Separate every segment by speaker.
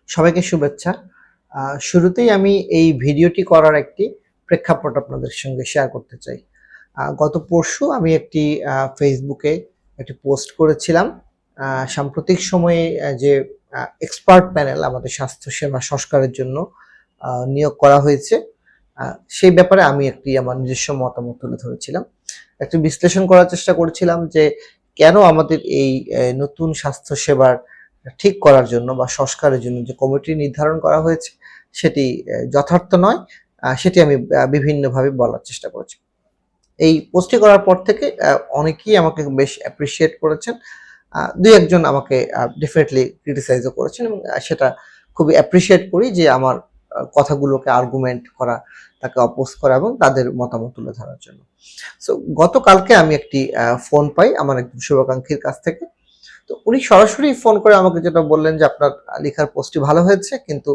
Speaker 1: সবাইকে শুভেচ্ছা। শুরুতেই আমি এই ভিডিওটি করার একটি প্রেক্ষাপট আপনাদের সঙ্গে শেয়ার করতে চাই। গত পরশু আমি একটি ফেসবুকে একটি পোস্ট করেছিলাম। সাম্প্রতিক সময়ে যে এক্সপার্ট প্যানেল আমাদের স্বাস্থ্যসেবা সংস্কারের জন্য নিয়োগ করা হয়েছে, সেই ব্যাপারে আমি একটি আমার নিজস্ব মতামত তুলে ধরেছিলাম। একটু বিশ্লেষণ করার চেষ্টা করেছিলাম যে কেন আমাদের এই নতুন স্বাস্থ্যসেবার ঠিক করার জন্য বা সংস্কারের জন্য যে কমিটি নির্ধারণ করা হয়েছে সেটি যথার্থ নয়, সেটি আমি বিভিন্নভাবে বলার চেষ্টা করেছি। এই পোস্টটি করার পর থেকে অনেকেই আমাকে বেশ অ্যাপ্রিসিয়েট করেছেন। দুই একজন আমাকে ডেফিনেটলি ক্রিটিসাইজও করেছেন এবং সেটা খুবই অ্যাপ্রিসিয়েট করি যে আমার কথাগুলোকে আর্গুমেন্ট করা, তাকে অপোজ করা এবং তাদের মতামত তুলে ধরার জন্য। সো গতকালকে আমি একটি ফোন পাই আমার একজন শুভাকাঙ্ক্ষীর কাছ থেকে। তো উনি সরাসরি ফোন করে আমাকে যেটা বললেন যে আপনার লেখার পোস্টটি ভালো হয়েছে, কিন্তু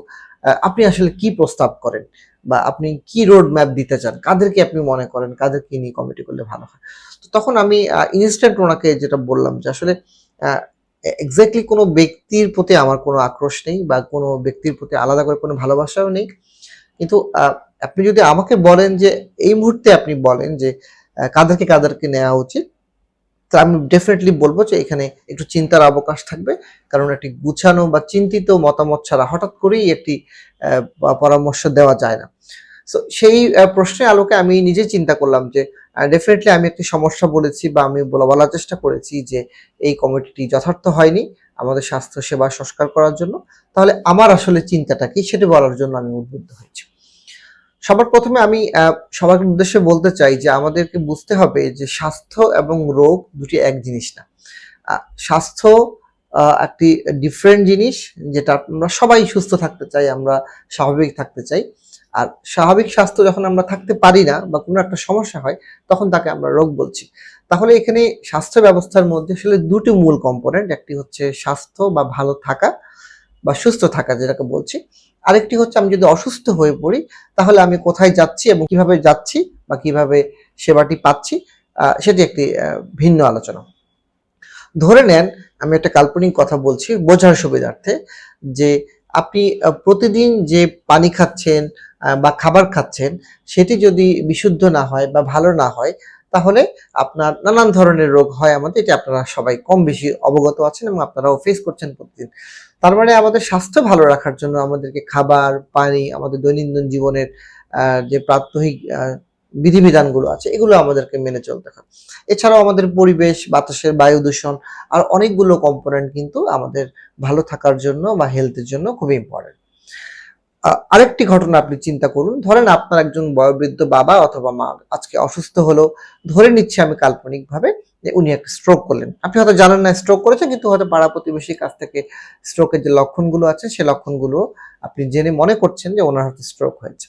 Speaker 1: আপনি আসলে কি প্রস্তাব করেন বা আপনি কি রোড ম্যাপ দিতে চান, কাদেরকে আপনি মনে করেন কাদেরকে নিয়ে কমিটি করলে ভালো হয়। তো তখন আমি ইনস্ট্যান্ট ওনাকে যেটা বললাম যে আসলে এক্স্যাক্টলি কোনো ব্যক্তির প্রতি আমার কোনো আক্রোশ নেই বা কোনো ব্যক্তির প্রতি আলাদা করে কোনো ভালোবাসাও নেই, কিন্তু আপনি যদি আমাকে বলেন যে এই মুহূর্তে আপনি বলেন যে কাদেরকে কাদেরকে নেওয়া উচিত, তো আমি ডেফিনেটলি বলবো যে এখানে একটু চিন্তার অবকাশ থাকবে, কারণ একটি গুছানো বা চিন্তিত মতামত ছাড়া হঠাৎ করেই একটি পরামর্শ দেওয়া যায় না। সো সেই প্রশ্নের আলোকে আমি নিজেই চিন্তা করলাম যে ডেফিনেটলি আমি একটি সমস্যা বলেছি বা আমি বলার চেষ্টা করেছি যে এই কমিটিটি যথার্থ হয়নি আমাদের স্বাস্থ্য সেবা সংস্কার করার জন্য। তাহলে আমার আসলে চিন্তাটা কি সেটি বলার জন্য আমি উদ্বুদ্ধ হয়েছি। সবার প্রথমে আমি সবার উদ্দেশ্যে বলতে চাই যে আমাদেরকে বুঝতে হবে যে স্বাস্থ্য এবং রোগ দুটি এক জিনিস না। স্বাস্থ্য একটি ডিফারেন্ট জিনিস, যেটা আমরা সবাই সুস্থ থাকতে চাই, আমরা স্বাভাবিক থাকতে চাই। আর স্বাভাবিক স্বাস্থ্য যখন আমরা থাকতে পারি না বা কোনো একটা সমস্যা হয়, তখন তাকে আমরা রোগ বলছি। তাহলে এখানে স্বাস্থ্য ব্যবস্থার মধ্যে আসলে দুটি মূল কম্পোনেন্ট, একটি হচ্ছে স্বাস্থ্য বা ভালো থাকা বা সুস্থ থাকা যেটাকে বলছি, আরেকটি হচ্ছে আমি যদি অসুস্থ হয়ে পড়ি তাহলে আমি কোথায় যাচ্ছি এবং কিভাবে যাচ্ছি বা কিভাবে সেবাটি পাচ্ছি, সেটি একটি ভিন্ন আলোচনা। ধরে নেন আমি একটা কাল্পনিক কথা বলছি বোঝার সুবিধার্থে, যে আপনি প্রতিদিন যে পানি খাচ্ছেন বা খাবার খাচ্ছেন সেটি যদি বিশুদ্ধ না হয় বা ভালো না হয়, তাহলে আপনার নানান ধরনের রোগ হয় আমাদের, এটা আপনারা সবাই কম বেশি অবগত আছেন এবং আপনারাও ফেস করছেন প্রতিদিন। তার মানে আমাদের স্বাস্থ্য ভালো রাখার জন্য আমাদেরকে খাবার, পানি, আমাদের দৈনন্দিন জীবনের যে প্রাত্যহিক বিধিবিধানগুলো আছে এগুলো আমাদেরকে মেনে চলতে হয়। এছাড়াও আমাদের পরিবেশ, বাতাসের বায়ু দূষণ আর অনেকগুলো কম্পোনেন্ট কিন্তু আমাদের ভালো থাকার জন্য বা হেলথের জন্য খুবই ইম্পর্টেন্ট। আরেকটি ঘটনা আপনি চিন্তা করুন, ধরেন আপনার একজন বয়োবৃদ্ধ বাবা অথবা মা আজকে অসুস্থ হলো, ধরে নিচ্ছি আমি কাল্পনিকভাবে যে উনি একটা স্ট্রোক করলেন। আপনি হয়তো জানেন না স্ট্রোক করেছে, কিন্তু হয়তো পাড়া প্রতিবেশীর কাছ থেকে স্ট্রোকের যে লক্ষণগুলো আছে সেই লক্ষণগুলো আপনি জেনে মনে করছেন যে ওনার হয়তো স্ট্রোক হয়েছে।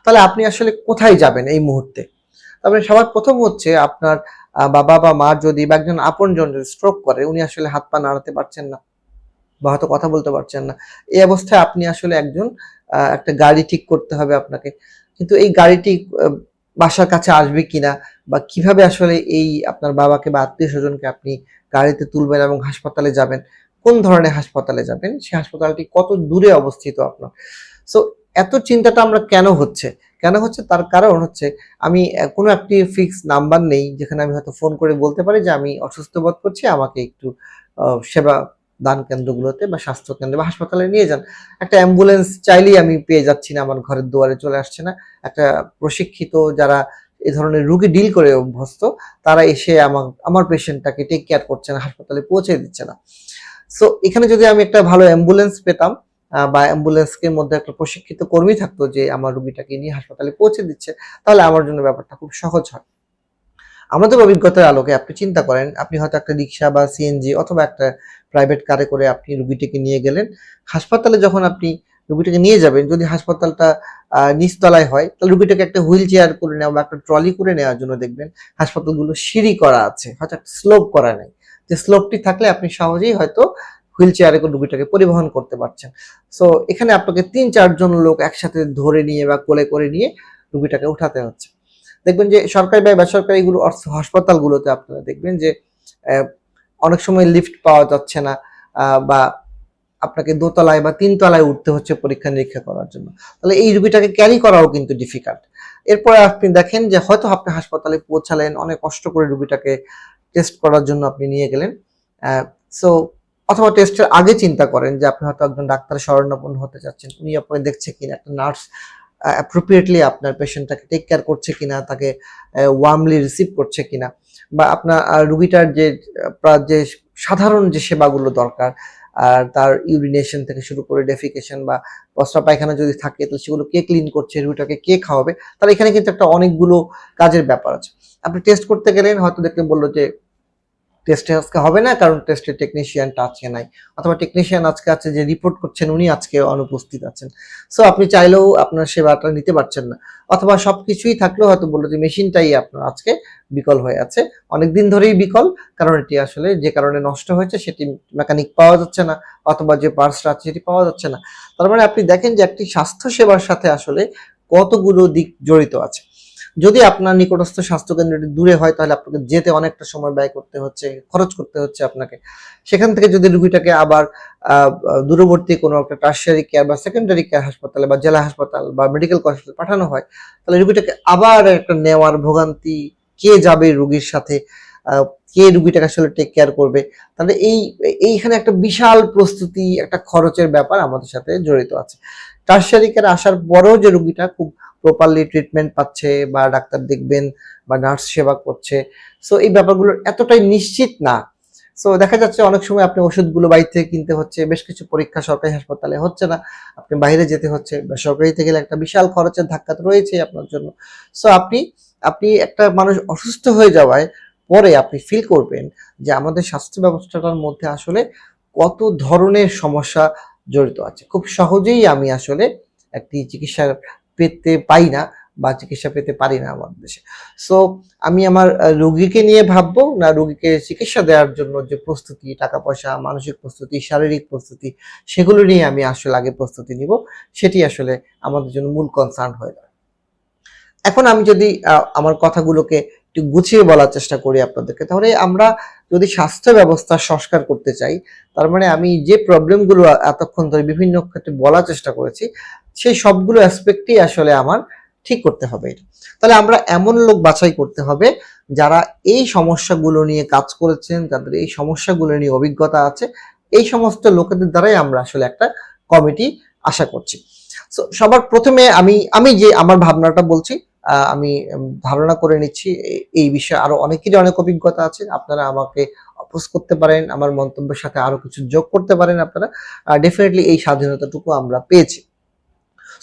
Speaker 1: তাহলে আপনি আসলে কোথায় যাবেন এই মুহূর্তে? তারপরে সবার প্রথম হচ্ছে আপনার বাবা বা মা যদি বা একজন আপনজন যদি স্ট্রোক করে, উনি আসলে হাত পা নাড়াতে পারছেন না বা হয়তো কথা বলতে পারছেন না। এই অবস্থায় আপনি আসলে একজন একটা গাড়ি ঠিক করতে হবে আপনাকে। কিন্তু এই গাড়িটি বাসার কাছে আসবে কিনা বা কিভাবে আসলে এই আপনার বাবাকে বা আত্মীয়স্বজনকে আপনি গাড়িতে তুলবেন এবং হাসপাতালে যাবেন, কোন ধরনের হাসপাতালে যাবেন, সেই হাসপাতালটি কত দূরে অবস্থিত আপনার। সো এত চিন্তাটা আমরা কেন হচ্ছে? কেন হচ্ছে তার কারণ হচ্ছে আমি কোনো একটি ফিক্সড নাম্বার নেই যেখানে আমি হয়তো ফোন করে বলতে পারি যে আমি অসুস্থ বোধ করছি, আমাকে একটু সেবা দান কেন্দ্রগুলোতে বা স্বাস্থ্য কেন্দ্রে বা হাসপাতালে নিয়ে যান। একটা অ্যাম্বুলেন্স চাইলেই আমি পেয়ে যাচ্ছি না, আমার ঘরের দুয়ারে চলে আসছে না। একটা প্রশিক্ষিত যারা এ ধরনের রোগী ডিল করে অভ্যস্ত, তারা এসে আমার পেশেন্টটাকে টেক কেয়ার করছে না, হাসপাতালে পৌঁছে দিচ্ছে না। সো এখানে যদি আমি একটা ভালো অ্যাম্বুলেন্স পেতাম বা অ্যাম্বুলেন্সের মধ্যে একটা প্রশিক্ষিত কর্মী থাকতো যে আমার রোগীটাকে নিয়ে হাসপাতালে পৌঁছে দিচ্ছে, তাহলে আমার জন্য ব্যাপারটা খুব সহজ হয়। আমাদের অভিজ্ঞতার আলোকে আপনি চিন্তা করেন, আপনি হয়তো একটা রিক্সা বা সিএনজি অথবা একটা প্রাইভেট কারে করে আপনি রুগীটিকে নিয়ে গেলেন। হাসপাতালে যখন আপনি রুগীটাকে নিয়ে যাবেন, যদি হাসপাতালটা নিচতলায় হয়, তাহলে রুগীটাকে একটা হুইল চেয়ার করে নেওয়া বা একটা ট্রলি করে নেওয়ার জন্য দেখবেন হাসপাতালগুলো সিঁড়ি করা আছে, হয়তো একটা স্লোপ করা নেই। যে স্লোপটি থাকলে আপনি সহজেই হয়তো হুইল চেয়ারে করে রুগীটাকে পরিবহন করতে পারছেন। সো এখানে আপনাকে ৩-৪ জন লোক একসাথে ধরে নিয়ে বা কোলে করে নিয়ে রুগীটাকে উঠাতে হচ্ছে। দেখবেন যে সরকারি বা বেসরকারি হাসপাতালগুলোতে আপনারা দেখবেন যে অনেক সময় লিফট পাওয়া যাচ্ছে না, বা আপনাকে দোতলায় বা তিনতলায় উঠতে হচ্ছে পরীক্ষা নিরীক্ষা করার জন্য, তাহলে এই রুগীটাকে ক্যারি করাও কিন্তু ডিফিকাল্ট। এরপরে আপনি দেখেন যে হয়তো আপনি হাসপাতালে পৌঁছালেন, অনেক কষ্ট করে রুগীটাকে টেস্ট করার জন্য আপনি নিয়ে গেলেন, সো অথবা টেস্টের আগে চিন্তা করেন যে আপনি হয়তো একজন ডাক্তারের শরণাপন্ন হতে চাচ্ছেন, উনি আপনাকে দেখছে কিনা, একটা নার্স অ্যাপ্রোপ্রিয়েটলি আপনার পেশেন্টটাকে টেক কেয়ার করছে কিনা, তাকে ওয়ার্মলি রিসিভ করছে কিনা, বা আপনার রুগীটার যে সাধারণ যে সেবাগুলো দরকার, আর তার ইউরিনেশন থেকে শুরু করে ডেফিকেশন বা প্রস্রাব পায়খানা যদি থাকে তাহলে সেগুলো কে ক্লিন করছে, রুগীটাকে কে খাওয়াবে, তাহলে এখানে কিন্তু একটা অনেকগুলো কাজের ব্যাপার আছে। আপনি টেস্ট করতে গেলেন, হয়তো দেখতে বললো যে টেস্টে আজকে হবে না কারণ টেস্টের টেকনিশিয়ানটা আজকে নাই, অথবা টেকনিশিয়ান আজকে আছে যে রিপোর্ট করছেন উনি আজকে অনুপস্থিত আছেন, সো আপনি চাইলেও আপনার সেবাটা নিতে পারছেন না, অথবা সবকিছুই থাকলেও হয়তো বললো যে মেশিনটাই আপনার আজকে বিকল হয়ে আছে, অনেকদিন ধরেই বিকল, কারণ এটি আসলে যে কারণে নষ্ট হয়েছে সেটি মেকানিক পাওয়া যাচ্ছে না, অথবা যে পার্টসটা আছে সেটি পাওয়া যাচ্ছে না। তার মানে আপনি দেখেন যে একটি স্বাস্থ্য সেবার সাথে আসলে কতগুলো দিক জড়িত আছে। যদি আপনার নিকটস্থ স্বাস্থ্যকেন্দ্রটি দূরে হয় তাহলে আপনাকে যেতে অনেকটা সময় ব্যয় করতে হচ্ছে, খরচ করতে হচ্ছে আপনাকে। সেখান থেকে যদি রুগীটাকে আবার দূরবর্তী কোনো একটা টার্সিয়ারি কেয়ার বা সেকেন্ডারি কেয়ার হাসপাতালে বা জেলা হাসপাতাল বা মেডিকেল কলেজে পাঠানো হয়, তাহলে রুগীটাকে আবার একটা নেওয়ার ভোগান্তি, কে যাবে রুগীর সাথে, কে রুগীটাকে আসলে টেক কেয়ার করবে, তাহলে এইখানে একটা বিশাল প্রস্তুতি, একটা খরচের ব্যাপার আমাদের সাথে জড়িত আছে। টার্সিয়ারি কেয়ারে আসার পরেও যে রুগীটা খুব প্রপারলি ট্রিটমেন্ট পাচ্ছে বা ডাক্তার দেখবেন বা নার্স সেবা করছে, সো এই ব্যাপারগুলো এতটাই নিশ্চিত না। সো দেখা যাচ্ছে অনেক সময় আপনি ওষুধগুলো বাইরে থেকে কিনতে হচ্ছে, বেশ কিছু পরীক্ষা সরকারি হাসপাতালে হচ্ছে না, আপনি বাইরে যেতে হচ্ছে, বেসরকারিতে গেলে একটা বিশাল খরচের ধাক্কা তো রয়েছে আপনার জন্য। সো আপনি আপনি একটা মানুষ অসুস্থ হয়ে যাওয়ায় পরে আপনি ফিল করবেন যে আমাদের স্বাস্থ্য ব্যবস্থাটার মধ্যে আসলে কত ধরনের সমস্যা জড়িত আছে। খুব সহজেই আমি আসলে একটি চিকিৎসা পেতে পাই না বা চিকিৎসা পেতে পারি না আমার দেশে। সো আমি আমার রোগীকে নিয়ে ভাববো না রোগীকে চিকিৎসা দেওয়ার জন্য যে প্রস্তুতি, টাকা পয়সা, মানসিক প্রস্তুতি, শারীরিক প্রস্তুতি, সেগুলো নিয়ে আমি আসলে আগে প্রস্তুতি নিব। সেটি আসলে আমাদের জন্য মূল কনসার্ন হয়ে দাঁড়ায়। এখন আমি যদি আমার কথাগুলোকে একটু গুছিয়ে বলার চেষ্টা করি আপনাদেরকে, তাহলে আমরা যদি স্বাস্থ্য ব্যবস্থা সংস্কার করতে চাই, তার মানে আমি যে প্রবলেমগুলো এতক্ষণ ধরে বিভিন্ন ক্ষেত্রে বলার চেষ্টা করেছি, সেই সবগুলো অ্যাসপেক্টই আসলে আমার ঠিক করতে হবে এটা। তাহলে আমরা এমন লোক বাছাই করতে হবে যারা এই সমস্যাগুলো নিয়ে কাজ করেছেন, যাদের এই সমস্যাগুলো নিয়ে অভিজ্ঞতা আছে, এই সমস্ত লোকেদের দ্বারাই আমরা আসলে একটা কমিটি আশা করছি। সো সবার প্রথমে আমি আমি যে আমার ভাবনাটা বলছি, আমি ধারণা করে নিচ্ছি এই বিষয়ে আরো অনেকেরই অনেক অভিজ্ঞতা আছে, আপনারা আমাকে অপোজ করতে পারেন, আমার মন্তব্যের সাথে আরো কিছু যোগ করতে পারেন, আপনারা ডেফিনেটলি এই স্বাধীনতাটুকু আমরা পেয়েছি।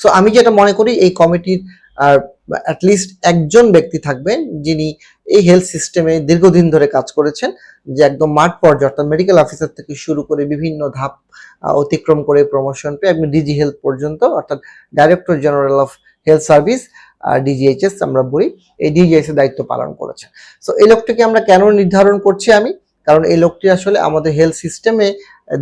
Speaker 1: সো আমি যেটা মনে করি এই কমিটির অ্যাটলিস্ট একজন ব্যক্তি থাকবেন যিনি এই হেলথ সিস্টেমে দীর্ঘদিন ধরে কাজ করেছেন, যে একদম মাঠ পর্যায়ে অর্থাৎ মেডিকেল অফিসার থেকে শুরু করে বিভিন্ন ধাপ অতিক্রম করে প্রমোশন পেয়ে একদম ডিজি হেলথ পর্যন্ত, অর্থাৎ director general of health service, DGHS আমরা বলি, এই ডিজিএইচএস এর দায়িত্ব পালন করেছেন। সো এই লোকটিকে আমরা কেন নির্ধারণ করছি আমি, কারণ এই লোকটি আসলে আমাদের হেলথ সিস্টেমে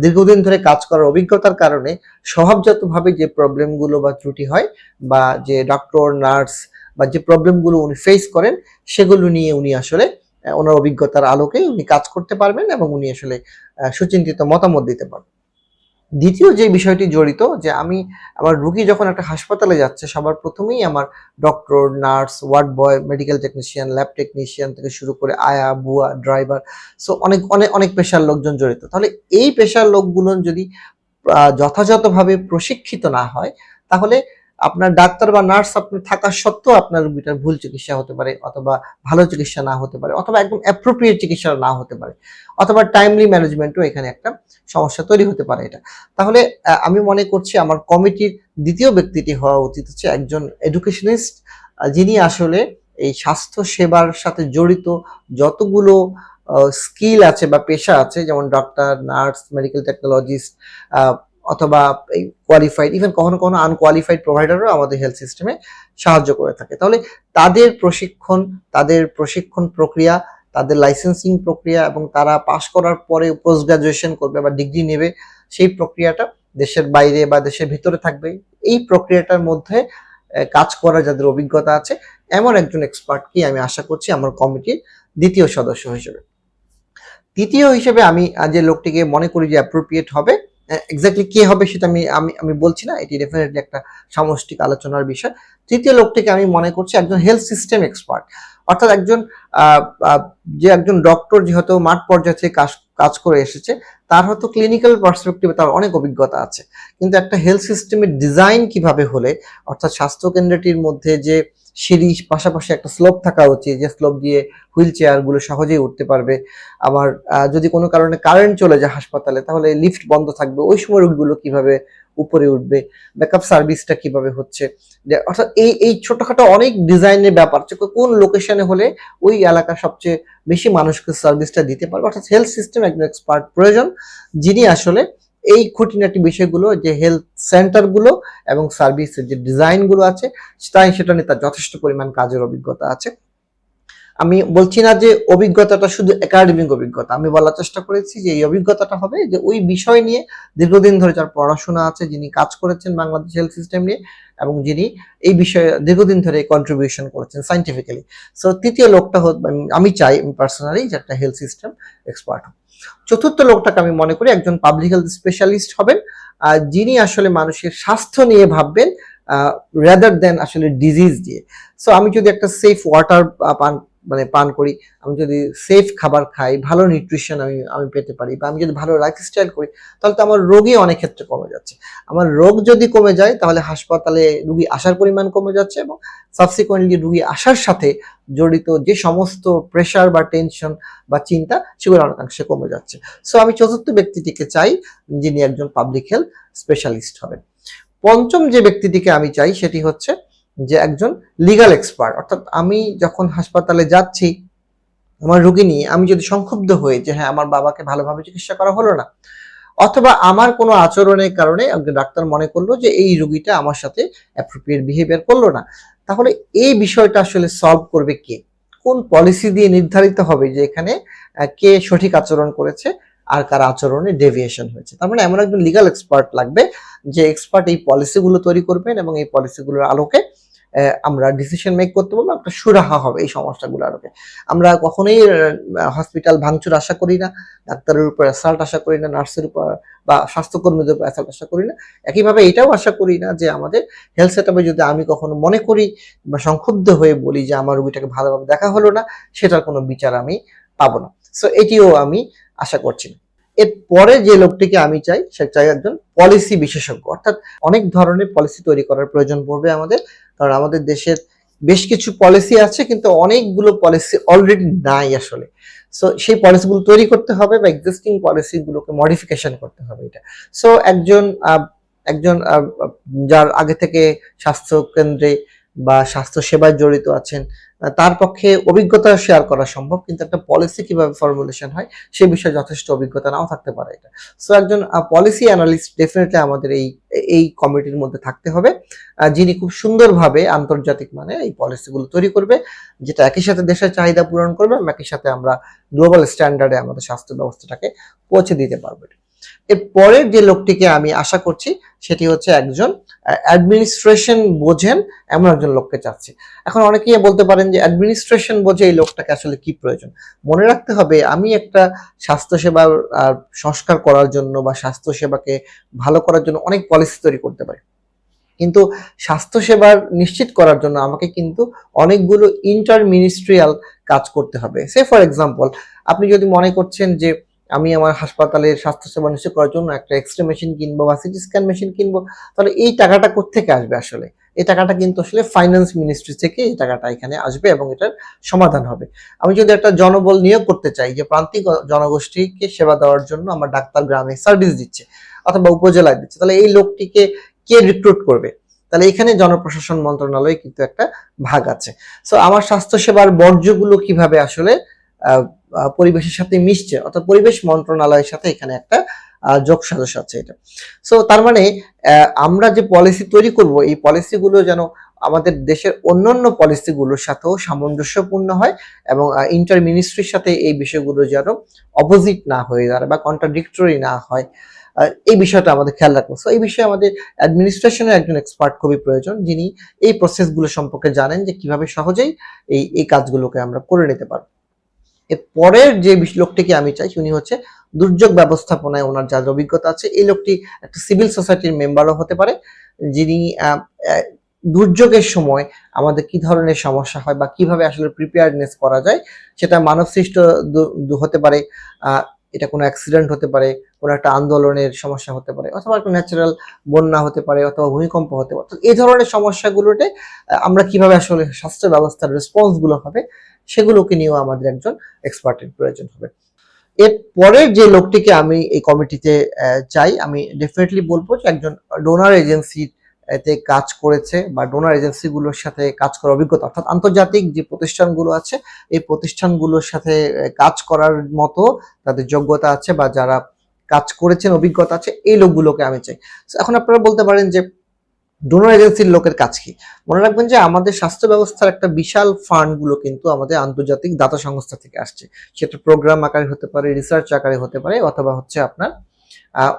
Speaker 1: দীর্ঘদিন ধরে কাজ করার অভিজ্ঞতার কারণে স্বভাবজাতভাবে যে প্রবলেমগুলো বা ত্রুটি হয় বা যে ডক্টর নার্স বা যে প্রবলেমগুলো উনি ফেস করেন সেগুলো নিয়ে উনি আসলে ওনার অভিজ্ঞতার আলোকে উনি কাজ করতে পারবেন এবং উনি আসলে সুচিন্তিত মতামত দিতে পারবেন। দ্বিতীয় যে বিষয়টি জড়িত, যে আমি আমার রুগী যখন একটা হাসপাতালে যাচ্ছে সবার প্রথমেই আমার doctor, nurse, ward boy, medical technician, lab technician থেকে শুরু করে আয়া, বুয়া, ড্রাইভার, সো অনেক অনেক অনেক পেশার লোকজন জড়িত। তাহলে এই পেশার লোকগুলো যদি যথাযথভাবে প্রশিক্ষিত না হয়, তাহলে আপনার ডাক্তার বা নার্স আপনার থাকা সত্ত্বেও আপনার রোগীটার ভুল চিকিৎসা হতে পারে, অথবা ভালো চিকিৎসা না হতে পারে, অথবা একদম অ্যাপ্রোপ্রিয়েট চিকিৎসা না হতে পারে, অথবা টাইমলি ম্যানেজমেন্টও এখানে একটা সমস্যা তৈরি হতে পারে এটা। তাহলে আমি মনে করছি আমার কমিটির দ্বিতীয় ব্যক্তিটি হওয়া উচিত হচ্ছে একজন এডুকেশনিস্ট, যিনি আসলে এই স্বাস্থ্য সেবার সাথে জড়িত যতগুলো স্কিল আছে বা পেশা আছে, যেমন ডক্টর, নার্স, মেডিকেল টেকনোলজিস্ট, অথবা এই কোয়ালিফাইড, ইভেন কখনো কখনো আনকোয়ালিফাইড প্রোভাইডারও আমাদের হেলথ সিস্টেমে সাহায্য করে থাকে। তাহলে তাদের প্রশিক্ষণ প্রক্রিয়া, তাদের লাইসেন্সিং প্রক্রিয়া এবং তারা পাশ করার পরে পোস্ট গ্রাজুয়েশন করবে বা ডিগ্রি নেবে, সেই প্রক্রিয়াটা দেশের বাইরে বা দেশের ভিতরে থাকবে। এই প্রক্রিয়াটার মধ্যে কাজ করার যাদের অভিজ্ঞতা আছে এমন একজন এক্সপার্টকে আমি আশা করছি আমার কমিটির দ্বিতীয় সদস্য হিসেবে। তৃতীয় হিসেবে আমি যে লোকটিকে মনে করি যে অ্যাপ্রোপ্রিয়েট হবে এক্স্যাক্টলি কে হবে সেটা আমি আমি আমি বলছি না, এটি ডেফিনেটলি একটা সামষ্টিক আলোচনার বিষয়। তৃতীয় লোকটিকে আমি মনে করছি একজন হেলথ সিস্টেম এক্সপার্ট, অর্থাৎ একজন আহ, আহ, যে একজন ডক্টর যেহেতু মাঠ পর্যায়ে থেকে কাজ কাজ করে এসেছে, তার হয়তো ক্লিনিক্যাল পার্সপেক্টিভে তার অনেক অভিজ্ঞতা আছে, কিন্তু একটা হেলথ সিস্টেমের ডিজাইন কিভাবে হলে, অর্থাৎ স্বাস্থ্য কেন্দ্রটির মধ্যে যে সিঁড়ি পাশাপাশি একটা স্লোপ থাকা উচিত, যে স্লোপ দিয়ে হুইল চেয়ার গুলো সহজেই উঠতে পারবে। আবার যদি কোনো কারণে কারেন্ট চলে যায় হাসপাতালে, তাহলে লিফট বন্ধ থাকবে, ওই সময় রোগীগুলো কিভাবে উপরে উঠবে, ব্যাকআপ সার্ভিসটা কিভাবে হচ্ছে, অর্থাৎ এই এই ছোটখাটো অনেক ডিজাইনের ব্যাপার, কোন লোকেশনে হলে ওই এলাকার সবচেয়ে বেশি মানুষকে সার্ভিসটা দিতে পারবে। অর্থাৎ হেলথ সিস্টেম একজন এক্সপার্ট প্রয়োজন, যিনি আসলে এই খুঁটিনাটি বিষয়গুলো, যে হেলথ সেন্টার গুলো এবং সার্ভিসের যে ডিজাইন গুলো আছে, তাই সেটা নিয়ে তার যথেষ্ট পরিমাণ কাজের অভিজ্ঞতা আছে। আমি বলছি না যে অভিজ্ঞতাটা শুধু একাডেমিক অভিজ্ঞতা, আমি বলার চেষ্টা করেছি যে এই অভিজ্ঞতাটা হবে যে ওই বিষয় নিয়ে দীর্ঘদিন ধরে যার পড়াশোনা আছে, যিনি কাজ করেছেন বাংলাদেশ হেলথ সিস্টেম নিয়ে, এবং যিনি এই বিষয়ে দীর্ঘদিন ধরে কন্ট্রিবিউশন করেছেন সাইন্টিফিক্যালি। সো তৃতীয় লোকটা আমি চাই পার্সোনালি যে একটা হেলথ সিস্টেম এক্সপার্ট হোক। চতুর্থ লোকটাকে আমি মনে করি একজন পাবলিক হেলথ স্পেশালিস্ট হবেন, যিনি আসলে মানুষের স্বাস্থ্য নিয়ে ভাববেন রাদার দেন আসলে ডিজিজ দিয়ে। সো আমি যদি একটা সেফ ওয়াটার পান করি, আমি যদি সেফ খাবার খাই, ভালো নিউট্রিশন আমি আমি পেতে পারি, বা আমি যদি ভালো লাইফস্টাইল করি, তাহলে তো আমার রোগই অনেক ক্ষেত্রে কমে যাচ্ছে। আমার রোগ যদি কমে যায়, তাহলে হাসপাতালে রুগী আসার পরিমাণ কমে যাচ্ছে, এবং সাবসিকুয়েন্টলি রুগী আসার সাথে জড়িত যে সমস্ত প্রেশার বা টেনশন বা চিন্তা, সেগুলো অনেকাংশে কমে যাচ্ছে। সো আমি চতুর্থ ব্যক্তিটিকে চাই যিনি একজন পাবলিক হেলথ স্পেশালিস্ট হবেন। পঞ্চম যে ব্যক্তিটিকে আমি চাই সেটি হচ্ছে যে একজন লিগ্যাল এক্সপার্ট, অর্থাৎ আমি যখন হাসপাতালে যাচ্ছি আমার রোগী নিয়ে, আমি যদি সংক্ষুব্ধ হই যে হ্যাঁ আমার বাবাকে ভালোভাবে চিকিৎসা করা হলো না, অথবা আমার কোনো আচরণের কারণে একজন ডাক্তার মনে করলো যে এই রোগীটা আমার সাথে অ্যাপ্রোপ্রিয়েট বিহেভিয়ার করলো না, তাহলে এই বিষয়টা আসলে সলভ করবে কে? কোন পলিসি দিয়ে নির্ধারিত হবে যে এখানে কে সঠিক আচরণ করেছে আর কার আচরণে ডেভিয়েশন হয়েছে? তার মানে এমন একজন লিগ্যাল এক্সপার্ট লাগবে, যে এক্সপার্ট এই পলিসিগুলো তৈরি করবেন এবং এই পলিসিগুলোর আলোকে আমরা ডিসিশন মেক করতে পারবো, একটা সুরাহা হবে এই সমস্যাগুলো আলোকে। আমরা কখনোই হসপিটাল ভাঙচুর আশা করি না, ডাক্তারের উপর অ্যাসাল্ট আশা করি না, নার্সের উপর বা স্বাস্থ্যকর্মীদের উপর অ্যাসাল্ট আশা করি না। একইভাবে এটাও আশা করি না যে আমাদের হেলথ সেটআপে যদি আমি কখনো মনে করি বা সংক্ষুব্ধ হয়ে বলি যে আমার রোগীটাকে ভালোভাবে দেখা হলো না, সেটার কোনো বিচার আমি পাবো না। সো এটিও আমি আশা করছি না। এর পরে যে লোকটিকে আমি চাই, সে চাই একজন পলিসি বিশেষজ্ঞ, অর্থাৎ অনেক ধরনের পলিসি তৈরি করার প্রয়োজন পড়বে আমাদের, কারণ আমাদের দেশের বেশ কিছু পলিসি আছে কিন্তু অনেকগুলো পলিসি অলরেডি নাই আসলে। সো সেই পলিসিগুলো তৈরি করতে হবে বা এক্সিস্টিং পলিসিগুলোকে মডিফিকেশন করতে হবে এটা। সো একজন একজন যার আগে থেকে স্বাস্থ্য কেন্দ্রে বা স্বাস্থ্য সেবায় জড়িত আছেন, তার পক্ষে অভিজ্ঞতা শেয়ার করা সম্ভব, কিন্তু একটা পলিসি কিভাবে ফর্মুলেশন হয় সে বিষয়ে যথেষ্ট অভিজ্ঞতা নাও থাকতে পারে এটা। সো একজন পলিসি অ্যানালিস্ট ডেফিনেটলি আমাদের এই এই কমিটির মধ্যে থাকতে হবে, যিনি খুব সুন্দরভাবে আন্তর্জাতিক মানে এই পলিসিগুলো তৈরি করবে, যেটা একই সাথে দেশের চাহিদা পূরণ করবে এবং একই সাথে আমরা গ্লোবাল স্ট্যান্ডার্ডে আমাদের স্বাস্থ্য ব্যবস্থাটাকে পৌঁছে দিতে পারবো। এর পরের যে লোকটিকে আমি আশা করছি সেটি হচ্ছে একজন অ্যাডমিনিস্ট্রেশন বোঝেন এমন একজন লোককে চাচ্ছি। এখন অনেকেই বলতে পারেন যে অ্যাডমিনিস্ট্রেশন বোঝে এই লোকটাকে আসলে কি প্রয়োজন? মনে রাখতে হবে আমি একটা স্বাস্থ্যসেবার সংস্কার করার জন্য বা স্বাস্থ্যসেবাকে ভালো করার জন্য অনেক পলিসি তৈরি করতে পারি, কিন্তু স্বাস্থ্যসেবার নিশ্চিত করার জন্য আমাকে কিন্তু অনেকগুলো ইন্টার মিনিস্ট্রিয়াল কাজ করতে হবে। সে ফর এক্সাম্পল, আপনি যদি মনে করছেন যে আমি আমার হাসপাতালের স্বাস্থ্যসেবা নিশ্চিত করার জন্য একটা এক্সরে মেশিন কিনবো বা সিটি স্ক্যান মেশিন কিনবো, তাহলে এই টাকাটা কোত্থেকে আসবে? আসলে এই টাকাটা কিন্তু আসলে ফাইন্যান্স মিনিস্ট্রি থেকে এই টাকাটা এখানে আসবে এবং এটার সমাধান হবে। আমি যদি একটা জনবল নিয়োগ করতে চাই যে প্রান্তিক জনগোষ্ঠীকে সেবা দেওয়ার জন্য আমার ডাক্তার গ্রামে সার্ভিস দিচ্ছে অথবা উপজেলায় দিচ্ছে, তাহলে এই লোকটিকে কে রিক্রুট করবে? তাহলে এখানে জনপ্রশাসন মন্ত্রণালয়ে কিন্তু একটা ভাগ আছে। সো আমার স্বাস্থ্যসেবার বর্জ্যগুলো কিভাবে আসলে পরিবেশের সাথে মিশছে, অর্থাৎ পরিবেশ মন্ত্রণালয়ের সাথে এখানে একটা যোগ সাজস আছে এটা। সো তার মানে আমরা যে পলিসি তৈরি করব, এই পলিসিগুলো যেন আমাদের দেশের অন্যান্য পলিসিগুলোর সাথেও সামঞ্জস্যপূর্ণ হয় এবং ইন্টার মিনিস্ট্রির সাথে এই বিষয়গুলো যেন অপোজিট না হয়ে দাঁড়ায় বা কন্ট্রাডিক্টরি না হয়, এই বিষয়টা আমাদের খেয়াল রাখবো। সো এই বিষয়ে আমাদের অ্যাডমিনিস্ট্রেশনের একজন এক্সপার্ট খুবই প্রয়োজন, যিনি এই প্রসেসগুলো সম্পর্কে জানেন যে কিভাবে সহজেই এই কাজগুলোকে আমরা করে নিতে পারবো। এর পরের যে লোকটিকে আমি চাই উনি হচ্ছে দুর্যোগ ব্যবস্থাপনায় ওনার যার অভিজ্ঞতা আছে, এই লোকটি একটা সিভিল সোসাইটির মেম্বারও হতে পারে, যিনি দুর্যোগের সময় আমাদের কি ধরনের সমস্যা হয় বা কিভাবে আসলে প্রিপেয়ারনেস করা যায়, সেটা মানব সৃষ্ট হতে পারে, এটা কোনো অ্যাক্সিডেন্ট হতে পারে, কোনো একটা আন্দোলনের সমস্যা হতে পারে, অথবা একটা ন্যাচারাল বন্যা হতে পারে, অথবা ভূমিকম্প হতে পারে। তো এই ধরনের সমস্যাগুলোতে আমরা কিভাবে আসলে স্বাস্থ্য ব্যবস্থার রেসপন্স গুলো হবে, সেগুলোকে নিয়েও আমাদের একজন এক্সপার্টের প্রয়োজন হবে। এর পরের যে লোকটিকে আমি এই কমিটিতে চাই, আমি ডেফিনেটলি বলবো যে একজন ডোনার এজেন্সি তে কাজ করেছে বা ডোনার এজেন্সিগুলোর সাথে কাজ করার অভিজ্ঞতা, অর্থাৎ আন্তর্জাতিক যে প্রতিষ্ঠানগুলো আছে এই প্রতিষ্ঠানগুলোর সাথে কাজ করার মতো তাদের যোগ্যতা আছে বা যারা কাজ করেছেন অভিজ্ঞতা আছে, এই লোকগুলোকে আমি চাই। এখন আপনারা বলতে পারেন যে ডোনার এজেন্সির লোকের কাজ কি? মনে রাখবেন যে আমাদের স্বাস্থ্য ব্যবস্থার একটা বিশাল ফান্ড গুলো কিন্তু আমাদের আন্তর্জাতিক দাতা সংস্থা থেকে আসছে। সেটা প্রোগ্রাম আকারে হতে পারে, রিসার্চ আকারে হতে পারে, অথবা হচ্ছে আপনার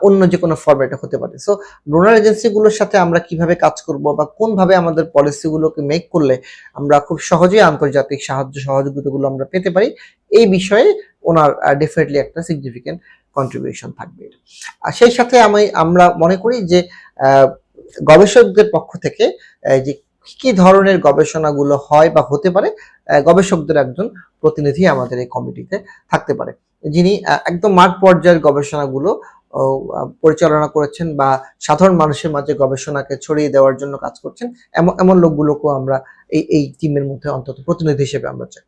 Speaker 1: অন্য যে কোনো ফরম্যাটে হতে পারে। সো ডোনার এজেন্সিগুলোর সাথে আমরা কিভাবে কাজ করব বা কোনভাবে আমাদের পলিসিগুলোকে মেক করলে আমরা খুব সহজেই আন্তর্জাতিক সাহায্য সহযোগিতাগুলো আমরা পেতে পারি, এই বিষয়ে ওনার ডেফিনেটলি একটা সিগনিফিকেন্ট কন্ট্রিবিউশন থাকবে। আর সেই সাথে আমরা মনে করি যে গবেষকদের পক্ষ থেকে যে কি ধরনের গবেষণাগুলো হয় বা হতে পারে, গবেষকদের একজন প্রতিনিধি আমাদের এই কমিটিতে থাকতে পারে, যিনি একদম মাঠ পর্যায়ের গবেষণাগুলো পরিচালনা করেছেন বা সাধারণ মানুষের মাঝে গবেষণাকে ছড়িয়ে দেওয়ার জন্য কাজ করছেন। এমন লোকগুলোকেও আমরা এই টিমের মধ্যে অন্তত প্রতিনিধি হিসেবে আমরা চাই।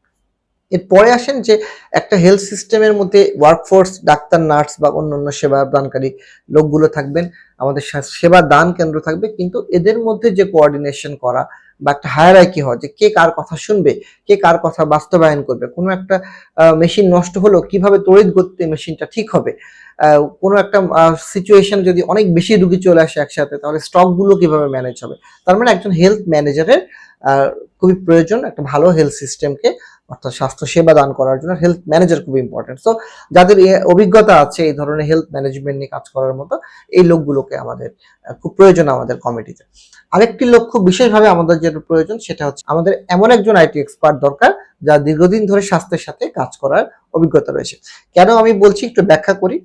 Speaker 1: এরপরে আসেন যে একটা হেলথ সিস্টেমের মধ্যে ওয়ার্কফোর্স, ডাক্তার, নার্স বা অন্যান্য সেবা দানকারী লোকগুলো থাকবেন, আমাদের সেবা দান কেন্দ্র থাকবে, কিন্তু এদের মধ্যে যে কোঅর্ডিনেশন করা বা একটা হায়ারার্কি হয় যে কে কার কথা শুনবে, কে কার কথা বাস্তবায়ন করবে, কোনো একটা মেশিন নষ্ট হলো কিভাবে তড়িৎ গতিতে মেশিনটা ঠিক হবে, কোনো একটা সিচুয়েশন যদি অনেক বেশি রুগী চলে আসে একসাথে, তাহলে স্টকগুলো কিভাবে ম্যানেজ হবে। তার মানে একজন হেলথ ম্যানেজারের খুবই প্রয়োজন একটা ভালো হেলথ সিস্টেমকে, অর্থাৎ স্বাস্থ্য সেবা দান করার জন্য হেলথ ম্যানেজার খুব ইম্পর্টেন্ট। সো যাদের অভিজ্ঞতা আছে এই ধরনের হেলথ ম্যানেজমেন্ট নিয়ে কাজ করার মতো, এই লোকগুলোকে আমাদের খুব প্রয়োজন আমাদের কমিটিতে। আরেকটি লক্ষ্য বিশেষভাবে আমাদের যেটা প্রয়োজন সেটা হচ্ছে আমাদের এমন একজন আইটি এক্সপার্ট দরকার যা দীর্ঘদিন ধরে স্বাস্থ্যের সাথে কাজ করার অভিজ্ঞতা রয়েছে। কেন আমি বলছি একটু ব্যাখ্যা করি।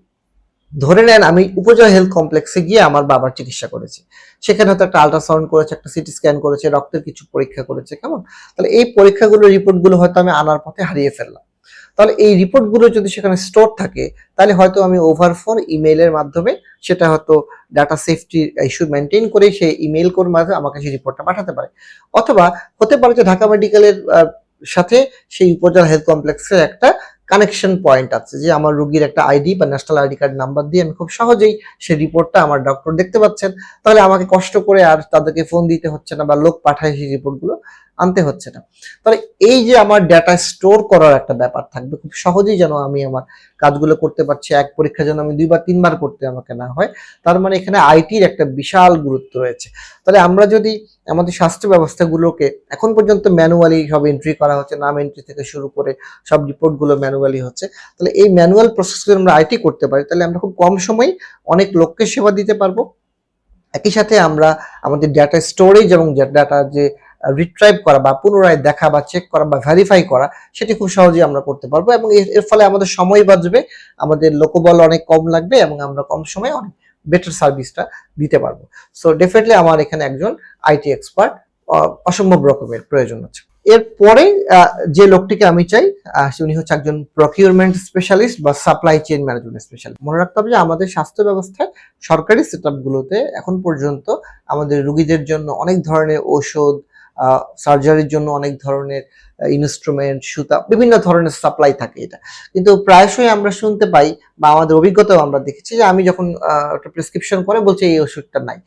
Speaker 1: ধরে নেন আমি উপজেলা হেলথ কমপ্লেক্সে গিয়ে আমার বাবার চিকিৎসা করেছি, সেখানে হয়তো একটা আল্ট্রাসাউন্ড করেছে, একটা সিটি স্ক্যান করেছে, রক্তের কিছু পরীক্ষা করেছে, কেমন? তাহলে এই পরীক্ষাগুলো রিপোর্টগুলো হয়তো আমি আনার পথে হারিয়ে ফেললাম। তাহলে এই রিপোর্টগুলো যদি সেখানে স্টোর থাকে, তাহলে হয়তো আমি ওভারফোন ইমেইলের মাধ্যমে সেটা হয়তো ডাটা সেফটি ইস্যু মেনটেন করে সেই ইমেইল কোর মাধ্যমে আমাকে সেই রিপোর্টটা পাঠাতে পারে। অথবা হতে পারে যে ঢাকা মেডিকেলের সাথে সেই উপজেলা হেলথ কমপ্লেক্সের একটা কানেকশন পয়েন্ট আছে, যে আমার রোগীর একটা আইডি বা ন্যাশনাল আইডি কার্ড নাম্বার দিয়ে আমি খুব সহজেই সেই রিপোর্টটা আমার ডক্টর দেখতে পাচ্ছেন। তাহলে আমাকে কষ্ট করে আর তাদেরকে ফোন দিতে হচ্ছে না বা লোক পাঠায় সেই রিপোর্টগুলো আনতে হচ্ছে না। তাহলে এই যে আমার ডাটা স্টোর করার একটা ব্যাপার থাকবে, খুব সহজেই যেন আমি আমার কাজগুলো করতে পারছি, এক পরীক্ষা যেন আমি 2 বা 3 বার করতে আমাকে না হয়। তার মানে এখানে আইটির একটা বিশাল গুরুত্ব রয়েছে। তাহলে আমরা যদি আমাদের স্বাস্থ্য ব্যবস্থাগুলোকে, এখন পর্যন্ত ম্যানুয়ালি সব এন্ট্রি করা হচ্ছে, নাম এন্ট্রি থেকে শুরু করে সব রিপোর্টগুলো ম্যানুয়ালি হচ্ছে, তাহলে এই ম্যানুয়াল প্রসেস যদি আমরা আইটি করতে পারি, তাহলে আমরা খুব কম সময়ে অনেক লোককে সেবা দিতে পারবো। একই সাথে আমরা আমাদের ডাটা স্টোরেজ এবং ডাটা যে রিট্রাইভ করা বা পুনরায় দেখা বা চেক করা বা ভেরিফাই করা, সেটি খুব সহজেই আমরা করতে পারবো, এবং এর ফলে আমাদের সময় বাঁচবে, আমাদের লোকবল অনেক কম লাগবে, এবং আমরা কম সময়ে অনেক বেটার সার্ভিসটা দিতে পারবো। সো ডেফিনেটলি আমার এখানে একজন আইটি এক্সপার্ট অসম্ভব রকমের প্রয়োজন আছে। এরপরে যে লোকটিকে আমি চাই, উনি হচ্ছে একজন প্রকিউরমেন্ট স্পেশালিস্ট বা সাপ্লাই চেইন ম্যানেজমেন্ট স্পেশালিস্ট। মনে রাখতে হবে যে আমাদের স্বাস্থ্য ব্যবস্থায় সরকারি সেটআপ গুলোতে এখন পর্যন্ত আমাদের রোগীদের জন্য অনেক ধরনের ঔষধ, সার্জারির জন্য অনেক ধরনের ইনস্ট্রুমেন্ট, সুতা, বিভিন্ন ধরনের সাপ্লাই থাকে। এটা কিন্তু প্রায়শই আমরা শুনতে পাই বা আমাদের অভিজ্ঞতাও আমরা দেখেছি যে আমি যখন একটা প্রেসক্রিপশন করে বলছে এই ওষুধটা নাই,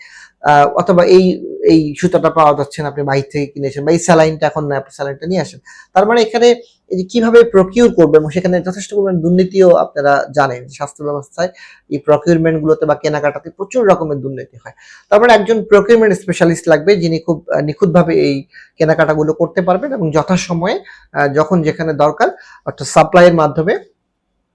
Speaker 1: অথবা এই এই সুতাটা পাওয়া যাচ্ছে না, আপনি বাইরে থেকে কিনেছেন, বা এই স্যালাইনটা এখন না, আপনি স্যালাইনটা নিয়ে আসেন। তার মানে এখানে এই যে কিভাবে প্রকিউর করবে, এবং সেখানে যথেষ্ট পরিমাণ দুর্নীতিও আপনারা জানেন, স্বাস্থ্য ব্যবস্থায় এই প্রকিউরমেন্ট গুলোতে বা কেনাকাটাতে প্রচুর রকমের দুর্নীতি হয়। তার মানে একজন প্রকিউরমেন্ট স্পেশালিস্ট লাগবে, যিনি খুব নিখুঁতভাবে এই কেনাকাটাগুলো করতে পারবেন এবং যথাসময়ে যখন যেখানে দরকার, অর্থাৎ সাপ্লাইয়ের মাধ্যমে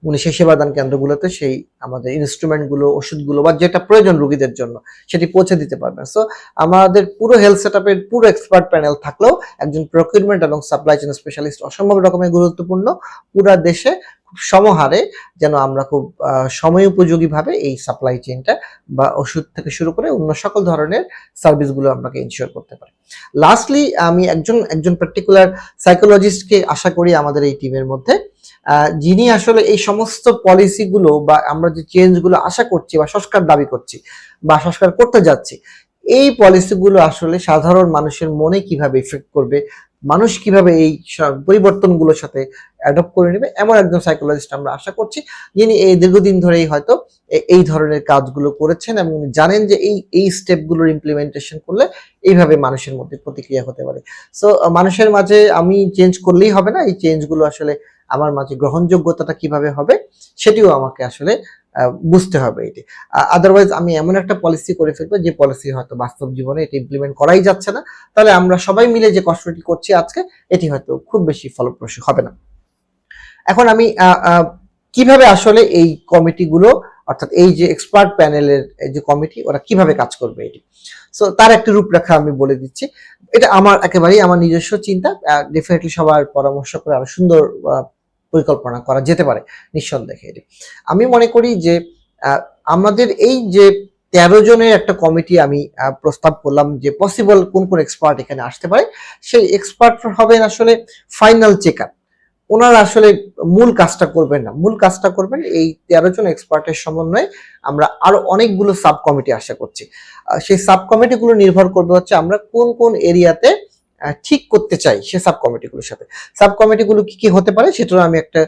Speaker 1: উনি সেই সেবাদান কেন্দ্রগুলোতে সেই আমাদের ইনস্ট্রুমেন্টগুলো, ওষুধগুলো বা যেটা প্রয়োজন রোগীদের জন্য সেটি পৌঁছে দিতে পারবেন। সো আমাদের পুরো হেলথ সেটআপের পুরো এক্সপার্ট প্যানেল থাকলেও একজন প্রকিউরমেন্ট এবং সাপ্লাই চেইন স্পেশালিস্ট অসম্ভব রকমের গুরুত্বপূর্ণ। পুরা দেশে খুব সমহারে যেন আমরা খুব সময় উপযোগীভাবে এই সাপ্লাই চেইনটা বা ওষুধ থেকে শুরু করে অন্য সকল ধরনের সার্ভিসগুলো আপনাকে ইনশিওর করতে পারি। লাস্টলি আমি একজন পার্টিকুলার সাইকোলজিস্টকে আশা করি আমাদের এই টিমের মধ্যে, যিনি আসলে এই সমস্ত পলিসিগুলো বা আমরা যে চেঞ্জগুলো আশা করছি বা সংস্কার দাবি করছি বা সংস্কার করতে যাচ্ছি, এই পলিসিগুলো আসলে সাধারণ মানুষের মনে কিভাবে ইফেক্ট করবে, মানুষ কিভাবে এই পরিবর্তনগুলোর সাথে অ্যাডপ্ট করে নেবে, এমন একজন সাইকোলজিস্ট আমরা আশা করছি, যিনি এই দীর্ঘদিন ধরেই হয়তো এই ধরনের কাজগুলো করেছেন এবং জানেন যে এই স্টেপগুলোর ইমপ্লিমেন্টেশন করলে এইভাবে মানুষের মধ্যে প্রতিক্রিয়া হতে পারে। সো মানুষের মাঝে আমি চেঞ্জ করলেই হবে না, এই চেঞ্জগুলো আসলে আমার মাঝে গ্রহণযোগ্যতাটা কিভাবে হবে সেটিও আমাকে আসলে বুঝতে হবে। এটি আদারওয়াইজ আমি এমন একটা পলিসি করে ফেলবো যে পলিসি হয়তো বাস্তব জীবনে এটা ইমপ্লিমেন্ট করাই যাচ্ছে না, তাহলে আমরা সবাই মিলে যে কষ্টটি করছি আজকে এটি হয়তো খুব বেশি ফলপ্রসূ হবে না। এখন আমি কিভাবে আসলে এই কমিটিগুলো, অর্থাৎ এই যে এক্সপার্ট প্যানেলের যে কমিটি, ওরা কিভাবে কাজ করবে এটি, সো তার একটা রূপরেখা আমি বলে দিচ্ছি। এটা একেবারেই আমার নিজস্ব চিন্তা, ডেফিনেটলি সবার পরামর্শ করে আরো সুন্দর পরিকল্পনা করা যেতে পারে নিঃসন্দেহে। এটি আমি মনে করি যে আমাদের এই যে 13 জনের একটা কমিটি আমি প্রস্তাব করলাম যে পসিবল কোন কোন এক্সপার্ট এখানে আসতে পারে, সেই এক্সপার্ট হবেন আসলে ফাইনাল চেকার। ওনারা আসলে মূল কাজটা করবেন না, মূল কাজটা করবেন এই 13 জন এক্সপার্টের সমন্বয়ে আমরা আরো অনেকগুলো সাব কমিটি আশা করছি। সেই সাব কমিটিগুলো নির্ভর করবে হচ্ছে আমরা কোন কোন এরিয়াতে ঠিক করতে চাই সে সাব কমিটিগুলোর সাথে। সাব কমিটিগুলো কি কি হতে পারে সেটার আমি একটা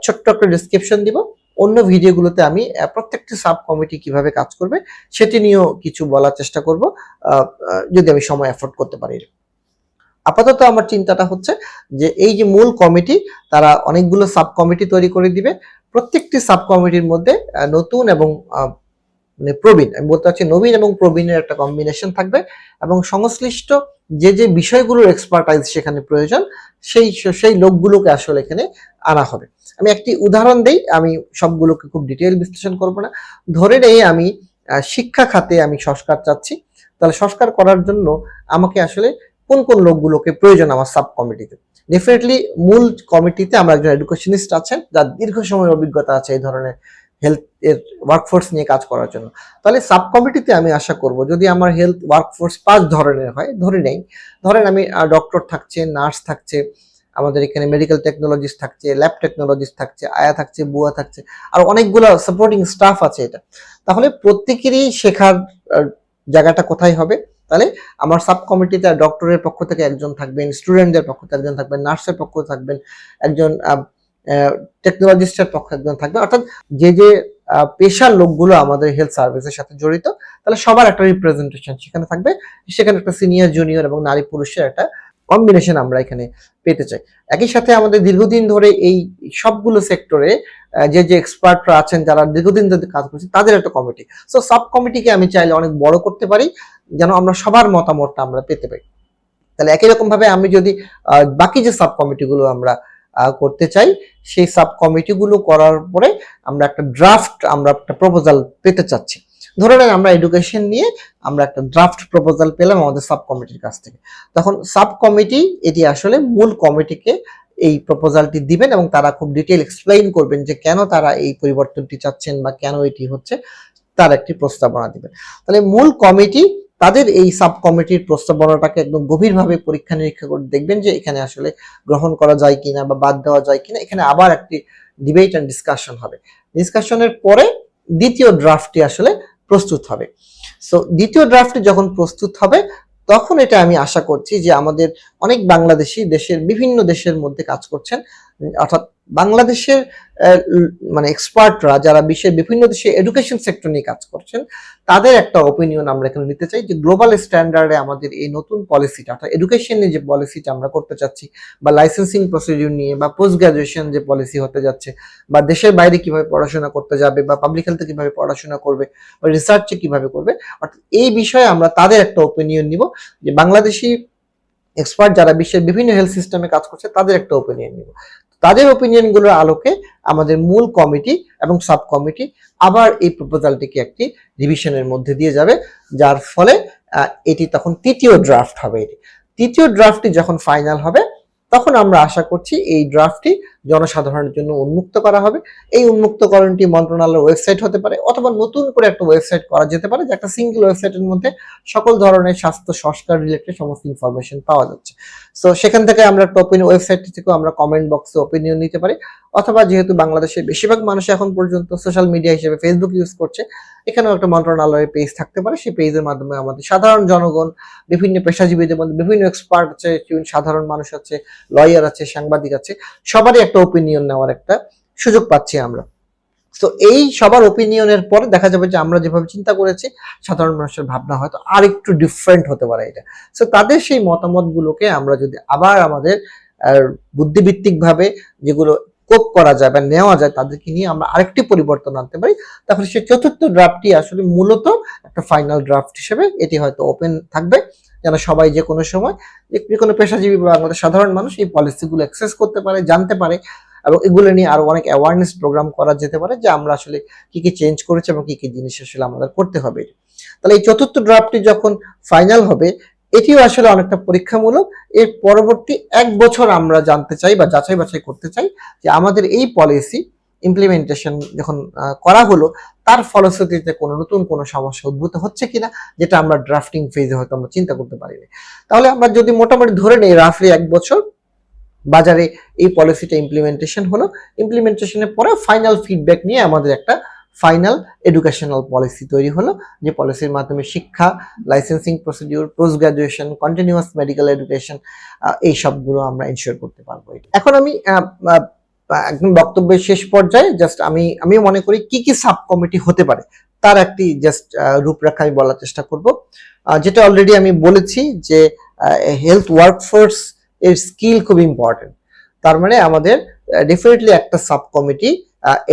Speaker 1: ছোট্ট একটা ডেসক্রিপশন দিব। অন্য ভিডিওগুলোতে আমি প্রত্যেকটি সাব কমিটি কিভাবে কাজ করবে সেটি নিয়েও কিছু বলার চেষ্টা করব, যদি আমি সময় এফোর্ড করতে পারি। আপাতত আমার চিন্তাটা হচ্ছে যে এই যে মূল কমিটি, তারা অনেকগুলো সাব কমিটি তৈরি করে দিবে। প্রত্যেকটি সাব কমিটির মধ্যে নতুন এবং মানে প্রবীণ, আমি বলতে চাচ্ছি নবীন এবং প্রবীণের একটা কম্বিনেশন থাকবে এবং সংশ্লিষ্ট যে বিষয়গুলোর এক্সপার্টাইজ সেখানে প্রয়োজন সেই লোকগুলোকে আসলে এখানে আনা হবে। আমি একটি উদাহরণ দেই, আমি সবগুলোকে খুব ডিটেইল বিশ্লেষণ করব না। ধরে নেই আমি শিক্ষা খাতে আমি সংস্কার চাচ্ছি, তাহলে সংস্কার করার জন্য আমাকে আসলে কোন কোন লোকগুলোকে প্রয়োজন আমার সাব কমিটিতে। ডেফিনেটলি মূল কমিটিতে আমরা একজন এডুকেশনিস্ট আছেন যার দীর্ঘ সময়ের অভিজ্ঞতা আছে এই ধরনের হেলথ এর ওয়ার্কফোর্স নিয়ে কাজ করার জন্য। তাহলে সাব কমিটিতে আমি আশা করব যদি আমার হেলথ ওয়ার্কফোর্স 5 ধরনের হয়, ধরেন আমি ডক্টর থাকছে, নার্স থাকছে, আমাদের এখানে মেডিকেল টেকনোলজিস্ট থাকছে, ল্যাব টেকনোলজিস্ট থাকছে, আয়া থাকছে, বুয়া থাকছে, আর অনেকগুলো সাপোর্টিং স্টাফ আছে এটা। তাহলে প্রত্যেকেরই শেখার জায়গাটা কোথায় হবে? তাহলে আমার সাব কমিটিতে ডক্টরের পক্ষ থেকে একজন থাকবেন, স্টুডেন্টদের পক্ষ থেকে একজন থাকবেন, নার্সের পক্ষ থাকবেন একজন, টেকনোলজিস্টের পক্ষে একজন থাকবে, অর্থাৎ যে পেশার লোকগুলো আমাদের হেলথ সার্ভিসের সাথে জড়িত, তাহলে সবার একটা রিপ্রেজেন্টেশন সেখানে থাকবে। সেখানে একটা সিনিয়র জুনিয়র এবং নারী পুরুষের একটা কম্বিনেশন আমরা এখানে পেতে চাই। একই সাথে আমাদের দীর্ঘদিন ধরে এই সবগুলো সেক্টরে যে এক্সপার্টরা আছেন যারা দীর্ঘদিন ধরে কাজ করছে তাদের একটা কমিটি। সো সাব কমিটিকে আমি চাইলে অনেক বড় করতে পারি যেন আমরা সবার মতামতটা আমরা পেতে পারি। তাহলে একই রকম ভাবে আমি যদি বাকি যে সাব কমিটিগুলো আমরা করতে চাই, সেই সাব কমিটিগুলো করার পরে আমরা একটা প্রপোজাল পেতে চাচ্ছি। ধরে নেন আমরা এডুকেশন নিয়ে আমরা একটা ড্রাফট প্রপোজাল পেলাম আমাদের সাব কমিটির কাছ থেকে, তখন সাব কমিটি এটি আসলে মূল কমিটিকে এই প্রপোজালটি দিবেন এবং তারা খুব ডিটেইল এক্সপ্লেইন করবেন যে কেন তারা এই পরিবর্তনটি চাচ্ছেন বা কেন এটি হচ্ছে, তার একটি প্রস্তাবনা দিবেন। তাহলে মূল কমিটি তাদের এই সাব কমিটির প্রস্তাবনাটাকে একদম গভীরভাবে পরীক্ষা নিরীক্ষা করে দেখবেন যে এখানে আসলে গ্রহণ করা যায় কিনা বা বাদ দেওয়া যায় কিনা। এখানে আবার একটি ডিবেট এন্ড ডিসকাশন হবে। ডিসকাশনের পরে দ্বিতীয় ড্রাফটটি আসলে প্রস্তুত হবে। সো দ্বিতীয় ড্রাফটটি যখন প্রস্তুত হবে তখন এটা আমি আশা করছি যে আমাদের অনেক বাংলাদেশি দেশের বিভিন্ন দেশের মধ্যে কাজ করছেন, অর্থাৎ বাংলাদেশের মানে এক্সপার্টরা যারা বিশ্বের বিভিন্ন দেশে এডুকেশন সেক্টর নিয়ে কাজ করছেন তাদের একটা অপিনিয়ন আমরা এখানে নিতে চাই যে গ্লোবাল স্ট্যান্ডার্ডে আমাদের এই নতুন পলিসিটা, অর্থাৎ এডুকেশন নিয়ে যে পলিসিটা আমরা করতে চাচ্ছি বা লাইসেন্সিং প্রসিডিউর নিয়ে বা পোস্ট গ্রাজুয়েশন যে পলিসি হতে যাচ্ছে বা দেশের বাইরে কিভাবে পড়াশোনা করতে যাবে বা পাবলিক হেলথে কিভাবে পড়াশোনা করবে বা রিসার্চে কিভাবে করবে, অর্থাৎ এই বিষয়ে আমরা তাদের একটা অপিনিয়ন নিব। যে বাংলাদেশি এক্সপার্ট যারা বিশ্বের বিভিন্ন হেলথ সিস্টেমে কাজ করছে তাদের একটা ওপিনিয়ন নিব। তাদের ওপিনিয়নগুলোর আলোকে আমাদের মূল কমিটি এবং সাব কমিটি আবার এই প্রপোজালটিকে একটি রিভিশনের মধ্যে দিয়ে যাবে, যার ফলে এটি তখন তৃতীয় ড্রাফট হবে। এটি তৃতীয় ড্রাফটটি যখন ফাইনাল হবে তখন আমরা আশা করছি এই ড্রাফটটি জনসাধারণের জন্য উন্মুক্ত করা হবে। এই উন্মুক্তকরণটি মন্ত্রণালয়ের ওয়েবসাইট হতে পারে, অথবা নতুন করে একটা ওয়েবসাইট করা যেতে পারে, যে একটা সিঙ্গেল ওয়েবসাইটের মধ্যে সকল ধরনের স্বাস্থ্য সংস্কার রিলেটেড সমস্ত ইনফরমেশন পাওয়া যাচ্ছে। সো সেখান থেকে আমরা একটা ওয়েবসাইট থেকেও আমরা কমেন্ট বক্সে ওপিনিয়ন নিতে পারি, অথবা যেহেতু বাংলাদেশের বেশিরভাগ মানুষ এখন পর্যন্ত সোশ্যাল মিডিয়া হিসেবে ফেসবুক ইউজ করছে, এখানেও একটা মন্ত্রণালয়ের পেজ থাকতে পারে। সেই পেজের মাধ্যমে আমাদের সাধারণ জনগণ, বিভিন্ন পেশাজীবীদের মধ্যে বিভিন্ন এক্সপার্ট আছে, সাধারণ মানুষ আছে, লয়ার আছে, সাংবাদিক আছে, সবারই একটা ওপিনিয়ন নেওয়ার একটা সুযোগ পাচ্ছি আমরা। তো এই সবার ওপিনিয়নের পরে দেখা যাবে যে আমরা যেভাবে চিন্তা করেছি সাধারণ মানুষের ভাবনা হয়তো আর একটু ডিফারেন্ট হতে পারে এটা। সো তাদের সেই মতামতগুলোকে আমরা যদি আবার আমাদের বুদ্ধিভিত্তিক ভাবে যেগুলো কোপ করা যায় বা নেওয়া যায়, তাদেরকে নিয়ে আমরা আরেকটি পরিবর্তন আনতে পারি, তাহলে সেই চতুর্থ ড্রাফটটি আসলে মূলত একটা ফাইনাল ড্রাফট হিসেবে এটি হয়তো ওপেন থাকবে, যেন সবাই যে কোনো সময়, যে কোনো পেশাজীবী বা আমাদের সাধারণ মানুষ এই পলিসিগুলো অ্যাক্সেস করতে পারে, জানতে পারে, এবং এগুলো নিয়ে আরো অনেক অ্যাওয়ারনেস প্রোগ্রাম করা যেতে পারে, যে আমরা আসলে কি কি চেঞ্জ করেছি এবং কি কি জিনিস আসলে আমাদের করতে হবে। তাহলে এই চতুর্থ ড্রাফটটি যখন ফাইনাল হবে, এটিও আসলে অনেকটা পরীক্ষামূলক। এর পরবর্তী 1 বছর আমরা জানতে চাই বা যাচাই বাছাই করতে চাই যে আমাদের এই পলিসি ইমপ্লিমেন্টেশন যখন করা হলো, তার ফলশ্রুতিতে কোনো নতুন কোনো সমস্যা উদ্ভূত হচ্ছে কিনা, যেটা আমরা ড্রাফটিং ফেজে হয়তো আমরা চিন্তা করতে পারিনি। তাহলে আমরা যদি মোটামুটি ধরে নেই রাফলি 1 বছর বাজারে এই পলিসিটা ইমপ্লিমেন্টেশন হলো, ইমপ্লিমেন্টেশনের পরে ফাইনাল ফিডব্যাক নিয়ে আমাদের একটা ফাইনাল এডুকেশনাল পলিসি তৈরি হলো, যে পলিসির মাধ্যমে শিক্ষা, licensing procedure, post graduation, continuous medical education, এই সবগুলো আমরা এনশিওর করতে পারবো। এখন আমি একদম বক্তব্যের শেষ পর্যায়ে জাস্ট আমি মনে করি কি কি সাব কমিটি হতে পারে তার একটি জাস্ট রূপরেখা আমি বলার চেষ্টা করব। যেটা অলরেডি আমি বলেছি যে হেলথ ওয়ার্কফোর্স এর স্কিল খুব ইম্পর্টেন্ট। তার মানে আমাদের ডেফিনেটলি একটা সাব কমিটি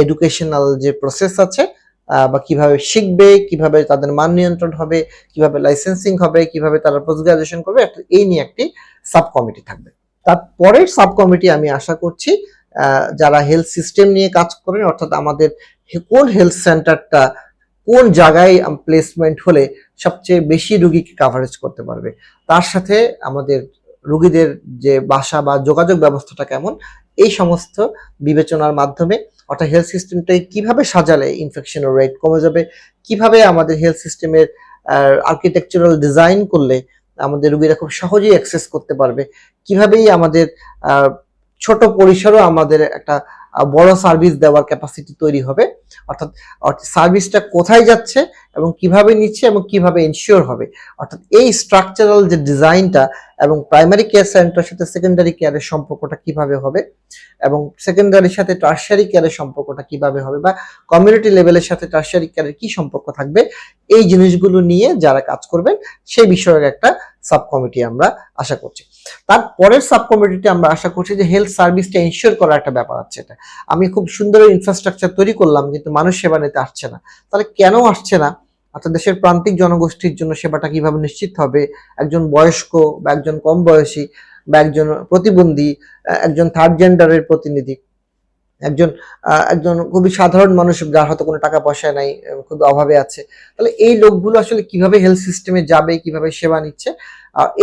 Speaker 1: এডুকেশনাল যে প্রসেস আছে, বা কিভাবে শিখবে, কিভাবে তাদের মান নিয়ন্ত্রণ হবে, কিভাবে লাইসেন্সিং হবে, কিভাবে তারা পোস্ট গ্রাজুয়েশন করবে, এই নিয়ে একটি সাব কমিটি থাকবে। তারপরের সাব কমিটি আমি আশা করছি যারা হেলথ সিস্টেম নিয়ে কাজ করেন, অর্থাৎ আমাদের কোন হেলথ সেন্টারটা কোন জায়গায় প্লেসমেন্ট হলে সবচেয়ে বেশি রোগীকে কাভারেজ করতে পারবে, তার সাথে আমাদের রোগীদের যে বাসা বা যোগাযোগ ব্যবস্থাটা কেমন, এই সমস্ত বিবেচনার মাধ্যমে, অর্থাৎ হেলথ সিস্টেমটাকে কিভাবে সাজালে ইনফেকশনের রেট কমে যাবে, কিভাবে আমাদের হেলথ সিস্টেমের আর্কিটেকচারাল ডিজাইন করলে আমাদের রোগীরা খুব সহজেই অ্যাক্সেস করতে পারবে, কিভাবেই আমাদের ছোট পরিসরও আমাদের একটা বড় সার্ভিস দেওয়ার ক্যাপাসিটি তৈরি হবে, অর্থাৎ সার্ভিসটা কোথায় যাচ্ছে এবং কিভাবে নিচ্ছে এবং কিভাবে এনশিওর হবে, অর্থাৎ এই স্ট্রাকচারাল যে ডিজাইনটা, এবং প্রাইমারি কেয়ার সেন্টারের সাথে সেকেন্ডারি কেয়ারের সম্পর্কটা কিভাবে হবে, এবং সেকেন্ডারির সাথে টারশিয়ারি কেয়ারের সম্পর্কটা কিভাবে হবে, বা কমিউনিটি লেভেলের সাথে টারশিয়ারি কেয়ারের কি সম্পর্ক থাকবে, এই জিনিসগুলো নিয়ে যারা কাজ করবেন সেই বিষয়ের একটা সাব কমিটি আমরা আশা করছি। তারপরের সাব কমিটিতে আমরা আশা করছি যে হেলথ সার্ভিসটা এনশিওর করার একটা ব্যাপার আছে। এটা আমি খুব সুন্দর ইনফ্রাস্ট্রাকচার তৈরি করলাম, কিন্তু মানুষ সেবা নিতে আসছে না। তাহলে কেন আসছে না? অর্থাৎ দেশের প্রান্তিক জনগোষ্ঠীর জন্য সেবাটা কিভাবে নিশ্চিত হবে, একজন বয়স্ক বা একজন কম বয়সী বা একজন প্রতিবন্ধী, একজন থার্ড জেন্ডারের প্রতিনিধি, একজন খুবই সাধারণ মানুষ যার হয়তো কোনো টাকা পয়সা নাই, খুব অভাবে আছে, তাহলে এই লোকগুলো আসলে কিভাবে হেলথ সিস্টেমে যাবে, কিভাবে সেবা নিচ্ছে,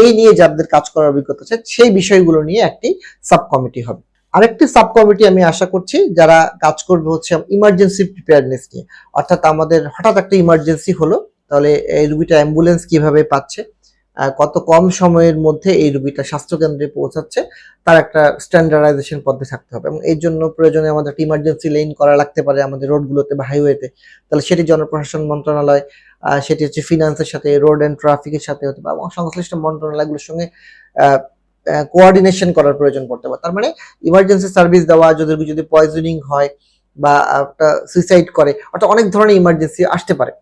Speaker 1: এই নিয়ে যাদের কাজ করার অভিজ্ঞতা আছে, সেই বিষয়গুলো নিয়ে একটি সাব কমিটি হবে। আরেকটি সাব কমিটি আমি আশা করছি যারা কাজ করবে হচ্ছে ইমার্জেন্সি প্রিপেয়ারনেস নিয়ে, অর্থাৎ আমাদের হঠাৎ একটা ইমার্জেন্সি হলো, তাহলে এই রুগীটা অ্যাম্বুলেন্স কিভাবে পাচ্ছে, কত কম সময়ের মধ্যে এই রুগীটা স্বাস্থ্যকেন্দ্রে পৌঁছাচ্ছে, তার একটা স্ট্যান্ডার্ডাইজেশন পদ্ধতি থাকতে হবে, এবং এই জন্য প্রয়োজনে আমাদের একটা ইমার্জেন্সি লেন করা লাগতে পারে আমাদের রোডগুলোতে বা হাইওয়েতে। তাহলে সেটি জনপ্রশাসন মন্ত্রণালয়, সেটি হচ্ছে ফিনান্সের সাথে, রোড অ্যান্ড ট্রাফিকের সাথে হতে পারে, এবং সংশ্লিষ্ট মন্ত্রণালয়গুলোর সঙ্গে কোঅর্ডিনেশন করার প্রয়োজন পড়তে পারে। তার মানে ইমার্জেন্সি সার্ভিস দেওয়া, যদি পয়জনিং হয় বা একটা সুইসাইড করে, অর্থাৎ অনেক ধরনের ইমার্জেন্সি আসতে পারে।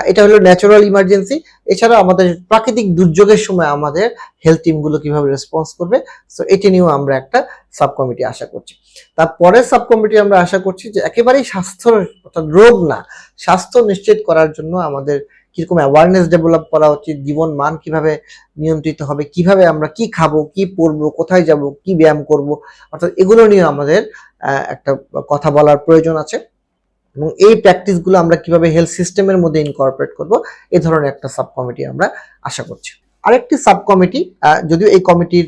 Speaker 1: এটা হলো ন্যাচারাল ইমার্জেন্সি। এছাড়া আমাদের প্রাকৃতিক দুর্যোগের সময় আমাদের হেলথ টিমগুলো কিভাবে রেসপন্স করবে, সো এটি নিয়েও আমরা একটা সাব কমিটি আশা করছি। তারপরে সাব কমিটি আমরা আশা করছি যে একেবারেই স্বাস্থ্য, অর্থাৎ রোগ না, স্বাস্থ্য নিশ্চিত করার জন্য আমাদের কিরকম অ্যাওয়ারনেস ডেভেলপ করা উচিত, জীবন মান কিভাবে নিয়ন্ত্রিত হবে, কিভাবে আমরা কি খাবো, কি পরবো, কোথায় যাব, কি ব্যায়াম করব, অর্থাৎ এগুলো নিয়ে আমাদের একটা কথা বলার প্রয়োজন আছে, এবং এই প্র্যাকটিসগুলো আমরা কিভাবে হেলথ সিস্টেমের মধ্যে ইনকর্পোরেট করব, এই ধরনের একটা সাব কমিটি আমরা আশা করছি। আরেকটি সাব কমিটি, যদিও এই কমিটির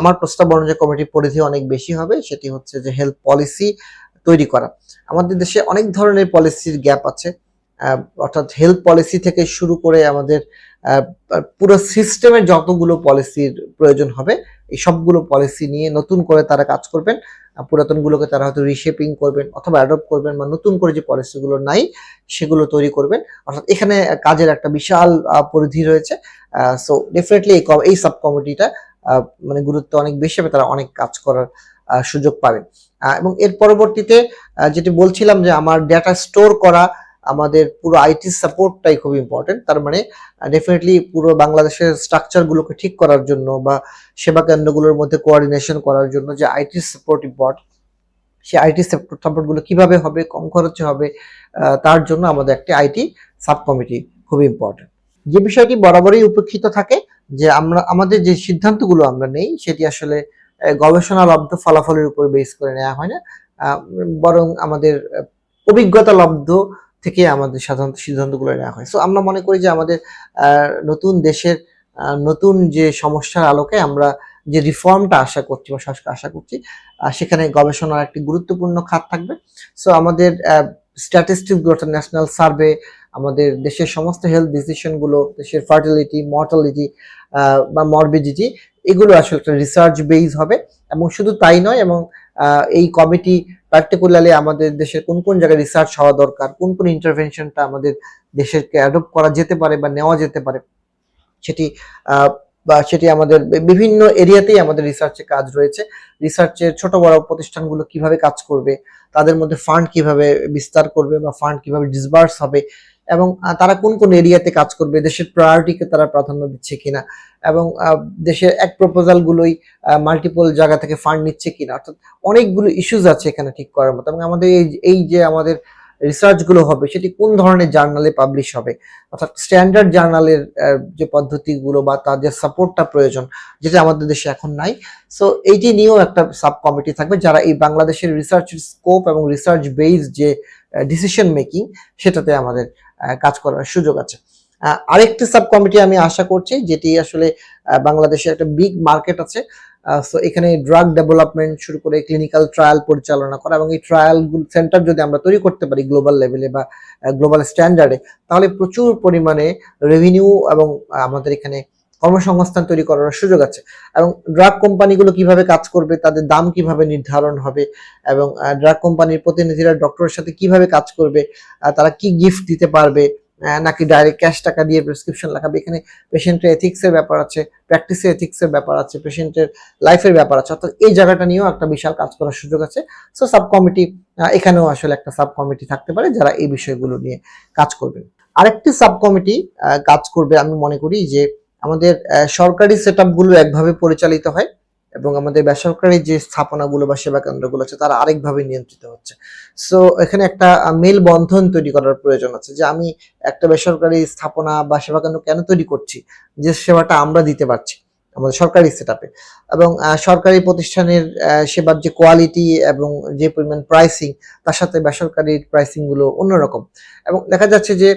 Speaker 1: আমার প্রস্তাব অনুযায়ী কমিটির পরিধি অনেক বেশি হবে, সেটি হচ্ছে যে হেলথ পলিসি তৈরি করা। আমাদের দেশে অনেক ধরনের পলিসির গ্যাপ আছে, অর্থাৎ হেলথ পলিসি থেকে শুরু করে আমাদের পুরো সিস্টেমের যতগুলো পলিসির প্রয়োজন হবে এই সবগুলো পলিসি নিয়ে নতুন করে তারা কাজ করবেন। পুরাতনগুলোকে তারা হয়তো রিশেপিং করবেন অথবা অ্যাডপ্ট করবেন, বা নতুন করে যে পলিসিগুলো নাই সেগুলো তৈরি করবেন। অর্থাৎ এখানে কাজের একটা বিশাল পরিধি রয়েছে। সো ডেফিনেটলি এই সাব কমিটিটা মানে গুরুত্ব অনেক বেশি হবে, তারা অনেক কাজ করার সুযোগ পাবেন। এবং এর পরবর্তীতে যেটি বলছিলাম যে আমার ডেটা স্টোর করা, আমাদের পুরো আইটি সাপোর্টটাই খুব ইম্পর্টেন্ট। তার মানে ডেফিনেটলি পুরো বাংলাদেশের স্ট্রাকচারগুলোকে ঠিক করার জন্য বা সেবা কেন্দ্রগুলোর মধ্যে কোঅর্ডিনেশন করার জন্য যে আইটি সাপোর্ট ইম্পর্টেন্ট, সেই আইটি সাপোর্টগুলো কিভাবে হবে, কম খরচে হবে, তার জন্য আমাদের একটি আইটি সাব কমিটি খুব ইম্পর্টেন্ট। যে বিষয়টি বরাবরই উপেক্ষিত থাকে যে আমাদের যে সিদ্ধান্তগুলো আমরা নেই সেটি আসলে গবেষণালব্ধ ফলাফলের উপর বেস করে নেওয়া হয় না, বরং আমাদের অভিজ্ঞতা লব্ধ থেকে আমাদের সাধারণত সিদ্ধান্তগুলো নেওয়া হয়। সো আমরা মনে করি যে আমাদের নতুন দেশের নতুন যে সমস্যার আলোকে আমরা যে রিফর্মটা আশা করছি বা সংস্কার আশা করছি, সেখানে গবেষণার একটি গুরুত্বপূর্ণ খাত থাকবে। সো আমাদের স্ট্যাটিস্টিকস, অর্থাৎ ন্যাশনাল সার্ভে, আমাদের দেশের সমস্ত হেলথ ডিসিশনগুলো, দেশের ফার্টিলিটি, মর্টালিটি বা মরবিডিটি, এগুলো আসলে একটা রিসার্চ বেস হবে। এবং শুধু তাই নয়, এবং এই কমিটি পার্টিকুলারলি আমাদের দেশের কোন কোন জায়গায় রিসার্চ হওয়া দরকার, কোন কোন ইন্টারভেনশনটা আমাদের দেশেরকে অ্যাডপ্ট করা যেতে পারে বা নেওয়া যেতে পারে, সেটি সেটি আমাদের বিভিন্ন এরিয়াতেই আমাদের রিসার্চের কাজ রয়েছে। রিসার্চের ছোট বড় প্রতিষ্ঠানগুলো কিভাবে কাজ করবে, তাদের মধ্যে ফান্ড কিভাবে বিস্তার করবে বা ফান্ড কিভাবে ডিসবার্স হবে, এবং তারা কোন কোন এরিয়াতে কাজ করবে, দেশের প্রায়োরিটিকে তারা প্রাধান্য দিচ্ছে কিনা, এবং দেশের এক প্রপোজালগুলোই মাল্টিপল জায়গা থেকে ফান্ড নিচ্ছে কিনা, অর্থাৎ অনেকগুলো ইস্যুজ আছে এখানে ঠিক করার মতো। এবং আমাদের এই যে আমাদের রিসার্চ গুলো হবে সেটি কোন ধরনের জার্নালে পাবলিশ হবে, অর্থাৎ স্ট্যান্ডার্ড জার্নালের যে পদ্ধতিগুলো বা তাদের সাপোর্টটা প্রয়োজন, যেটা আমাদের দেশে এখন নাই। সো এইটি নিয়েও একটা সাব কমিটি থাকবে যারা এই বাংলাদেশের রিসার্চের স্কোপ এবং রিসার্চ বেস যে ডিসিশন মেকিং, সেটাতে আমাদের কাজ করার সুযোগ আছে। আরেকটি সাব কমিটি আমি আশা করছি, যেটি আসলে বাংলাদেশের একটা বিগ মার্কেট আছে। সো এখানে ড্রাগ ডেভেলপমেন্ট শুরু করে ক্লিনিক্যাল ট্রায়াল পরিচালনা করা, এবং এই ট্রায়াল সেন্টার যদি আমরা তৈরি করতে পারি গ্লোবাল লেভেলে বা গ্লোবাল স্ট্যান্ডার্ডে, তাহলে প্রচুর পরিমাণে রেভিনিউ এবং আমাদের এখানে কর্মসংস্থান তৈরি করার সুযোগ আছে। এবং ড্রাগ কোম্পানিগুলো কিভাবে কাজ করবে, তাদের দাম কিভাবে নির্ধারণ হবে, এবং ড্রাগ কোম্পানির প্রতিনিধিরা ডক্টরের সাথে কিভাবে কাজ করবে, তারা কি গিফট দিতে পারবে, নাকি ডাইরেক্ট ক্যাশ টাকা দিয়ে প্রেসক্রিপশন লেখাবে, এখানে পেশেন্টের এথিক্সের ব্যাপার আছে, প্র্যাকটিসের এথিক্সের ব্যাপার আছে, পেশেন্টের লাইফের ব্যাপার আছে, অর্থাৎ এই জায়গাটা নিয়েও একটা বিশাল কাজ করার সুযোগ আছে। সো সাব কমিটি, এখানেও আসলে একটা সাব কমিটি থাকতে পারে যারা এই বিষয়গুলো নিয়ে কাজ করবেন। আরেকটি সাব কমিটি কাজ করবে, আমি মনে করি যে আমাদের সরকারি সেট আপগুলো একভাবে পরিচালিত হয় এবং আমাদের বেসরকারি যে স্থাপনাগুলো বা সেবা কেন্দ্রগুলো আছে তারা আরেকভাবে নিয়ন্ত্রিত হচ্ছে। সো এখানে একটা মেলবন্ধন তৈরি করার প্রয়োজন আছে, যে আমি একটা বেসরকারি স্থাপনা বা সেবা কেন্দ্র কেন তৈরি করছি, যে সেবাটা আমরা দিতে পারছি আমাদের সরকারি সেট আপে, এবং সরকারি প্রতিষ্ঠানের সেবার যে কোয়ালিটি এবং যে পরিমাণ প্রাইসিং, তার সাথে বেসরকারির প্রাইসিং গুলো অন্যরকম। এবং দেখা যাচ্ছে যে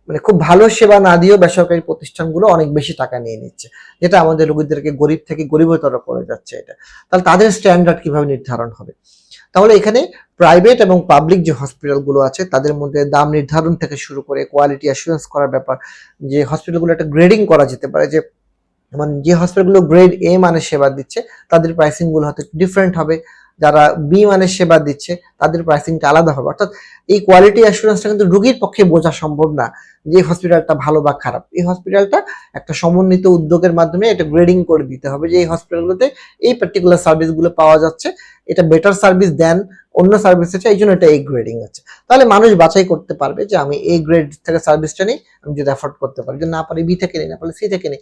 Speaker 1: মানে খুব ভালো সেবা না দিয়েও বেসরকারি প্রতিষ্ঠানগুলো অনেক বেশি টাকা নিয়ে নিচ্ছে, যেটা আমাদের রোগীদেরকে গরিব থেকে গরিবতর করে যাচ্ছে। এটা তাহলে তাদের স্ট্যান্ডার্ড কিভাবে নির্ধারণ হবে? তাহলে এখানে প্রাইভেট এবং পাবলিক যে হসপিটালগুলো আছে তাদের মধ্যে দাম নির্ধারণ থেকে শুরু করে কোয়ালিটি অ্যাসুরেন্স করার ব্যাপার, যে হসপিটালগুলো একটা গ্রেডিং করা যেতে পারে, যে মানে যে হসপিটালগুলো গ্রেড এ মানের সেবা দিচ্ছে তাদের প্রাইসিং গুলো হয়তো ডিফারেন্ট হবে, যারা বি মানের সেবা দিচ্ছে তাদের প্রাইসিংটা আলাদা হবে। অর্থাৎ এই কোয়ালিটি অ্যাসুরেন্সটা কিন্তু রোগীর পক্ষে বোঝা সম্ভব না যে হসপিটালটা ভালো বা খারাপ। এই হসপিটালটা একটা সমন্বিত উদ্যোগের মাধ্যমে এটা গ্রেডিং করে দিতে হবে যে এই হসপিটালগুলোতে এই পার্টিকুলার সার্ভিসগুলো পাওয়া যাচ্ছে, এটা বেটার সার্ভিস দেন অন্য সার্ভিসের চেয়ে, এই জন্য এটা এই গ্রেডিং আছে। তাহলে মানুষ বাছাই করতে পারবে যে আমি এই গ্রেড থেকে সার্ভিসটা নিই, আমি যদি অ্যাফোর্ড করতে পারি, যদি না পারি বি থেকে নিই, না পারলে সি থেকে নিই।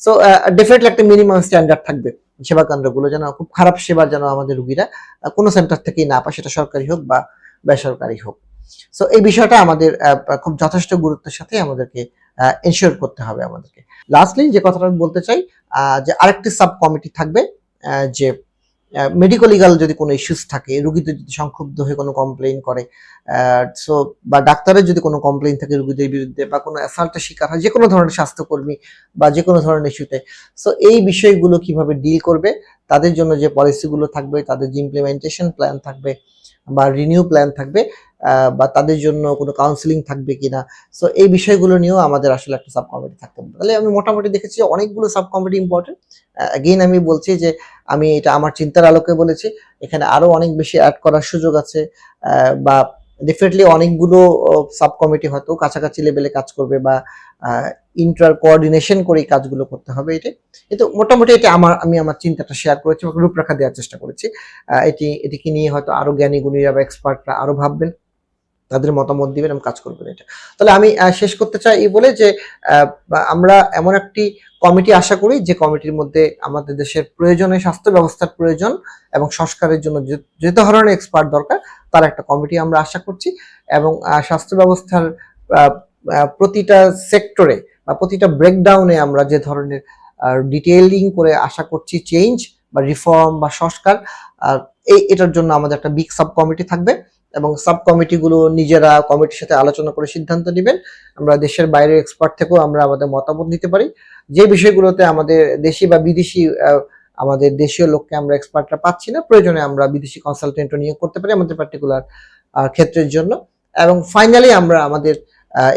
Speaker 1: সো ডেফিনেটলি একটা মিনিমাম স্ট্যান্ডার্ড থাকবে সেবা কেন্দ্রগুলো, যেন খুব খারাপ সেবা যেন আমাদের রুগীরা কোনো সেন্টার থেকেই না পায়, সেটা সরকারি হোক বা বেসরকারি হোক। সো এই বিষয়টা আমাদের খুব যথেষ্ট গুরুত্বের সাথে আমাদেরকে এনশিওর করতে হবে আমাদেরকে। লাস্টলি যে কথাটা আমি বলতে চাই, যে আরেকটি সাব কমিটি থাকবে, যে মেডিকো লিগাল যদি কোনো ইস্যুস থাকে, রুগীদের যদি সংক্ষুব্ধ হয়ে কোনো কমপ্লেইন করে, সো বা ডাক্তারের যদি কোনো কমপ্লেইন থাকে রুগীদের বিরুদ্ধে, বা কোনো অ্যাসাল্টের শিকার হয় যে কোনো ধরনের স্বাস্থ্যকর্মী বা যে কোনো ধরনের ইস্যুতে, সো এই বিষয়গুলো কিভাবে ডিল করবে, তাদের জন্য যে পলিসিগুলো থাকবে, তাদের যে ইমপ্লিমেন্টেশন প্ল্যান থাকবে বা রিনিউ প্ল্যান থাকবে, বা তাদের জন্য কোনো কাউন্সিলিং থাকবে কিনা, সো এই বিষয়গুলো নিয়েও আমাদের আসলে একটা সাব কমিটি থাকতে হবে। তাহলে আমি মোটামুটি দেখেছি যে অনেকগুলো সাব কমিটি ইম্পর্টেন্ট। এগেইন আমি বলছি যে আমি এটা আমার চিন্তার আলোকে বলেছি, এখানে আরো অনেক বেশি অ্যাড করার সুযোগ আছে, বা ডেফিনেটলি অনেকগুলো সাব কমিটি হয়তো কাছাকাছি লেভেলে কাজ করবে, বা ইন্টার কোঅর্ডিনেশন করে এই কাজগুলো করতে হবে। কিন্তু মোটামুটি এটা আমি আমার চিন্তাটা শেয়ার করেছি, রূপরেখা দেওয়ার চেষ্টা করেছি। এটিকে নিয়ে হয়তো আরো জ্ঞানী গুণীরা বা এক্সপার্টরা আরো ভাববেন, তাদের মতামত দিবেন এবং কাজ করবেন এটা। তাহলে আমি শেষ করতে চাই এই বলে যে আমরা এমন একটি কমিটি আশা করি যে কমিটির মধ্যে আমাদের দেশের প্রয়োজনীয় স্বাস্থ্য ব্যবস্থার প্রয়োজন এবং সংস্কারের জন্য যে ধরনের এক্সপার্ট দরকার তার একটা কমিটি আমরা আশা করছি, এবং স্বাস্থ্য ব্যবস্থার প্রতিটা সেক্টরে বা প্রতিটা ব্রেকডাউনে আমরা যে ধরনের ডিটেইলিং করে আশা করছি চেঞ্জ বা রিফর্ম বা সংস্কার, এটার জন্য আমাদের একটা বিগ সাব কমিটি থাকবে, এবং সাব কমিটিগুলো নিজেরা কমিটির সাথে আলোচনা করে সিদ্ধান্ত নেবেন। আমরা দেশের বাইরের এক্সপার্ট থেকেও আমরা আমাদের মতামত নিতে পারি, যে বিষয়গুলোতে আমাদের দেশি বা বিদেশি আমাদের দেশীয় লোককে আমরা এক্সপার্টরা পাচ্ছি না, প্রয়োজনে আমরা বিদেশি কনসালটেন্টও নিয়োগ করতে পারি আমাদের পার্টিকুলার ক্ষেত্রের জন্য। এবং ফাইনালি আমরা আমাদের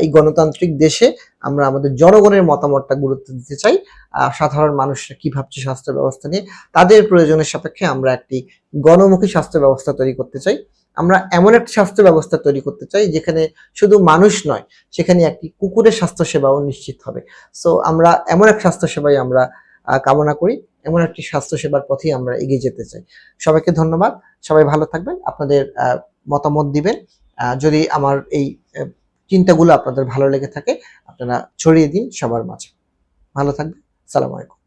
Speaker 1: এই গণতান্ত্রিক দেশে আমরা আমাদের জনগণের মতামতটা গুরুত্ব দিতে চাই। সাধারণ মানুষরা কি ভাবছে স্বাস্থ্য ব্যবস্থা নিয়ে, তাদের প্রয়োজনের সাপেক্ষে আমরা একটি গণমুখী স্বাস্থ্য ব্যবস্থা তৈরি করতে চাই। আমরা এমন একটা স্বাস্থ্য ব্যবস্থা তৈরি করতে চাই যেখানে শুধু মানুষ নয়, সেখানে একটি কুকুরের স্বাস্থ্য সেবাও নিশ্চিত হবে। সো আমরা এমন এক স্বাস্থ্য সেবাই আমরা কামনা করি, এমন একটি স্বাস্থ্য সেবার পথেই আমরা এগিয়ে যেতে চাই। সবাইকে ধন্যবাদ, সবাই ভালো থাকবেন, আপনাদের মতামত দিবেন। যদি আমার এই চিন্তাগুলো আপনাদের ভালো লেগে থাকে আপনারা ছড়িয়ে দিন সবার মাঝে। ভালো থাকবেন, আসসালামু আলাইকুম।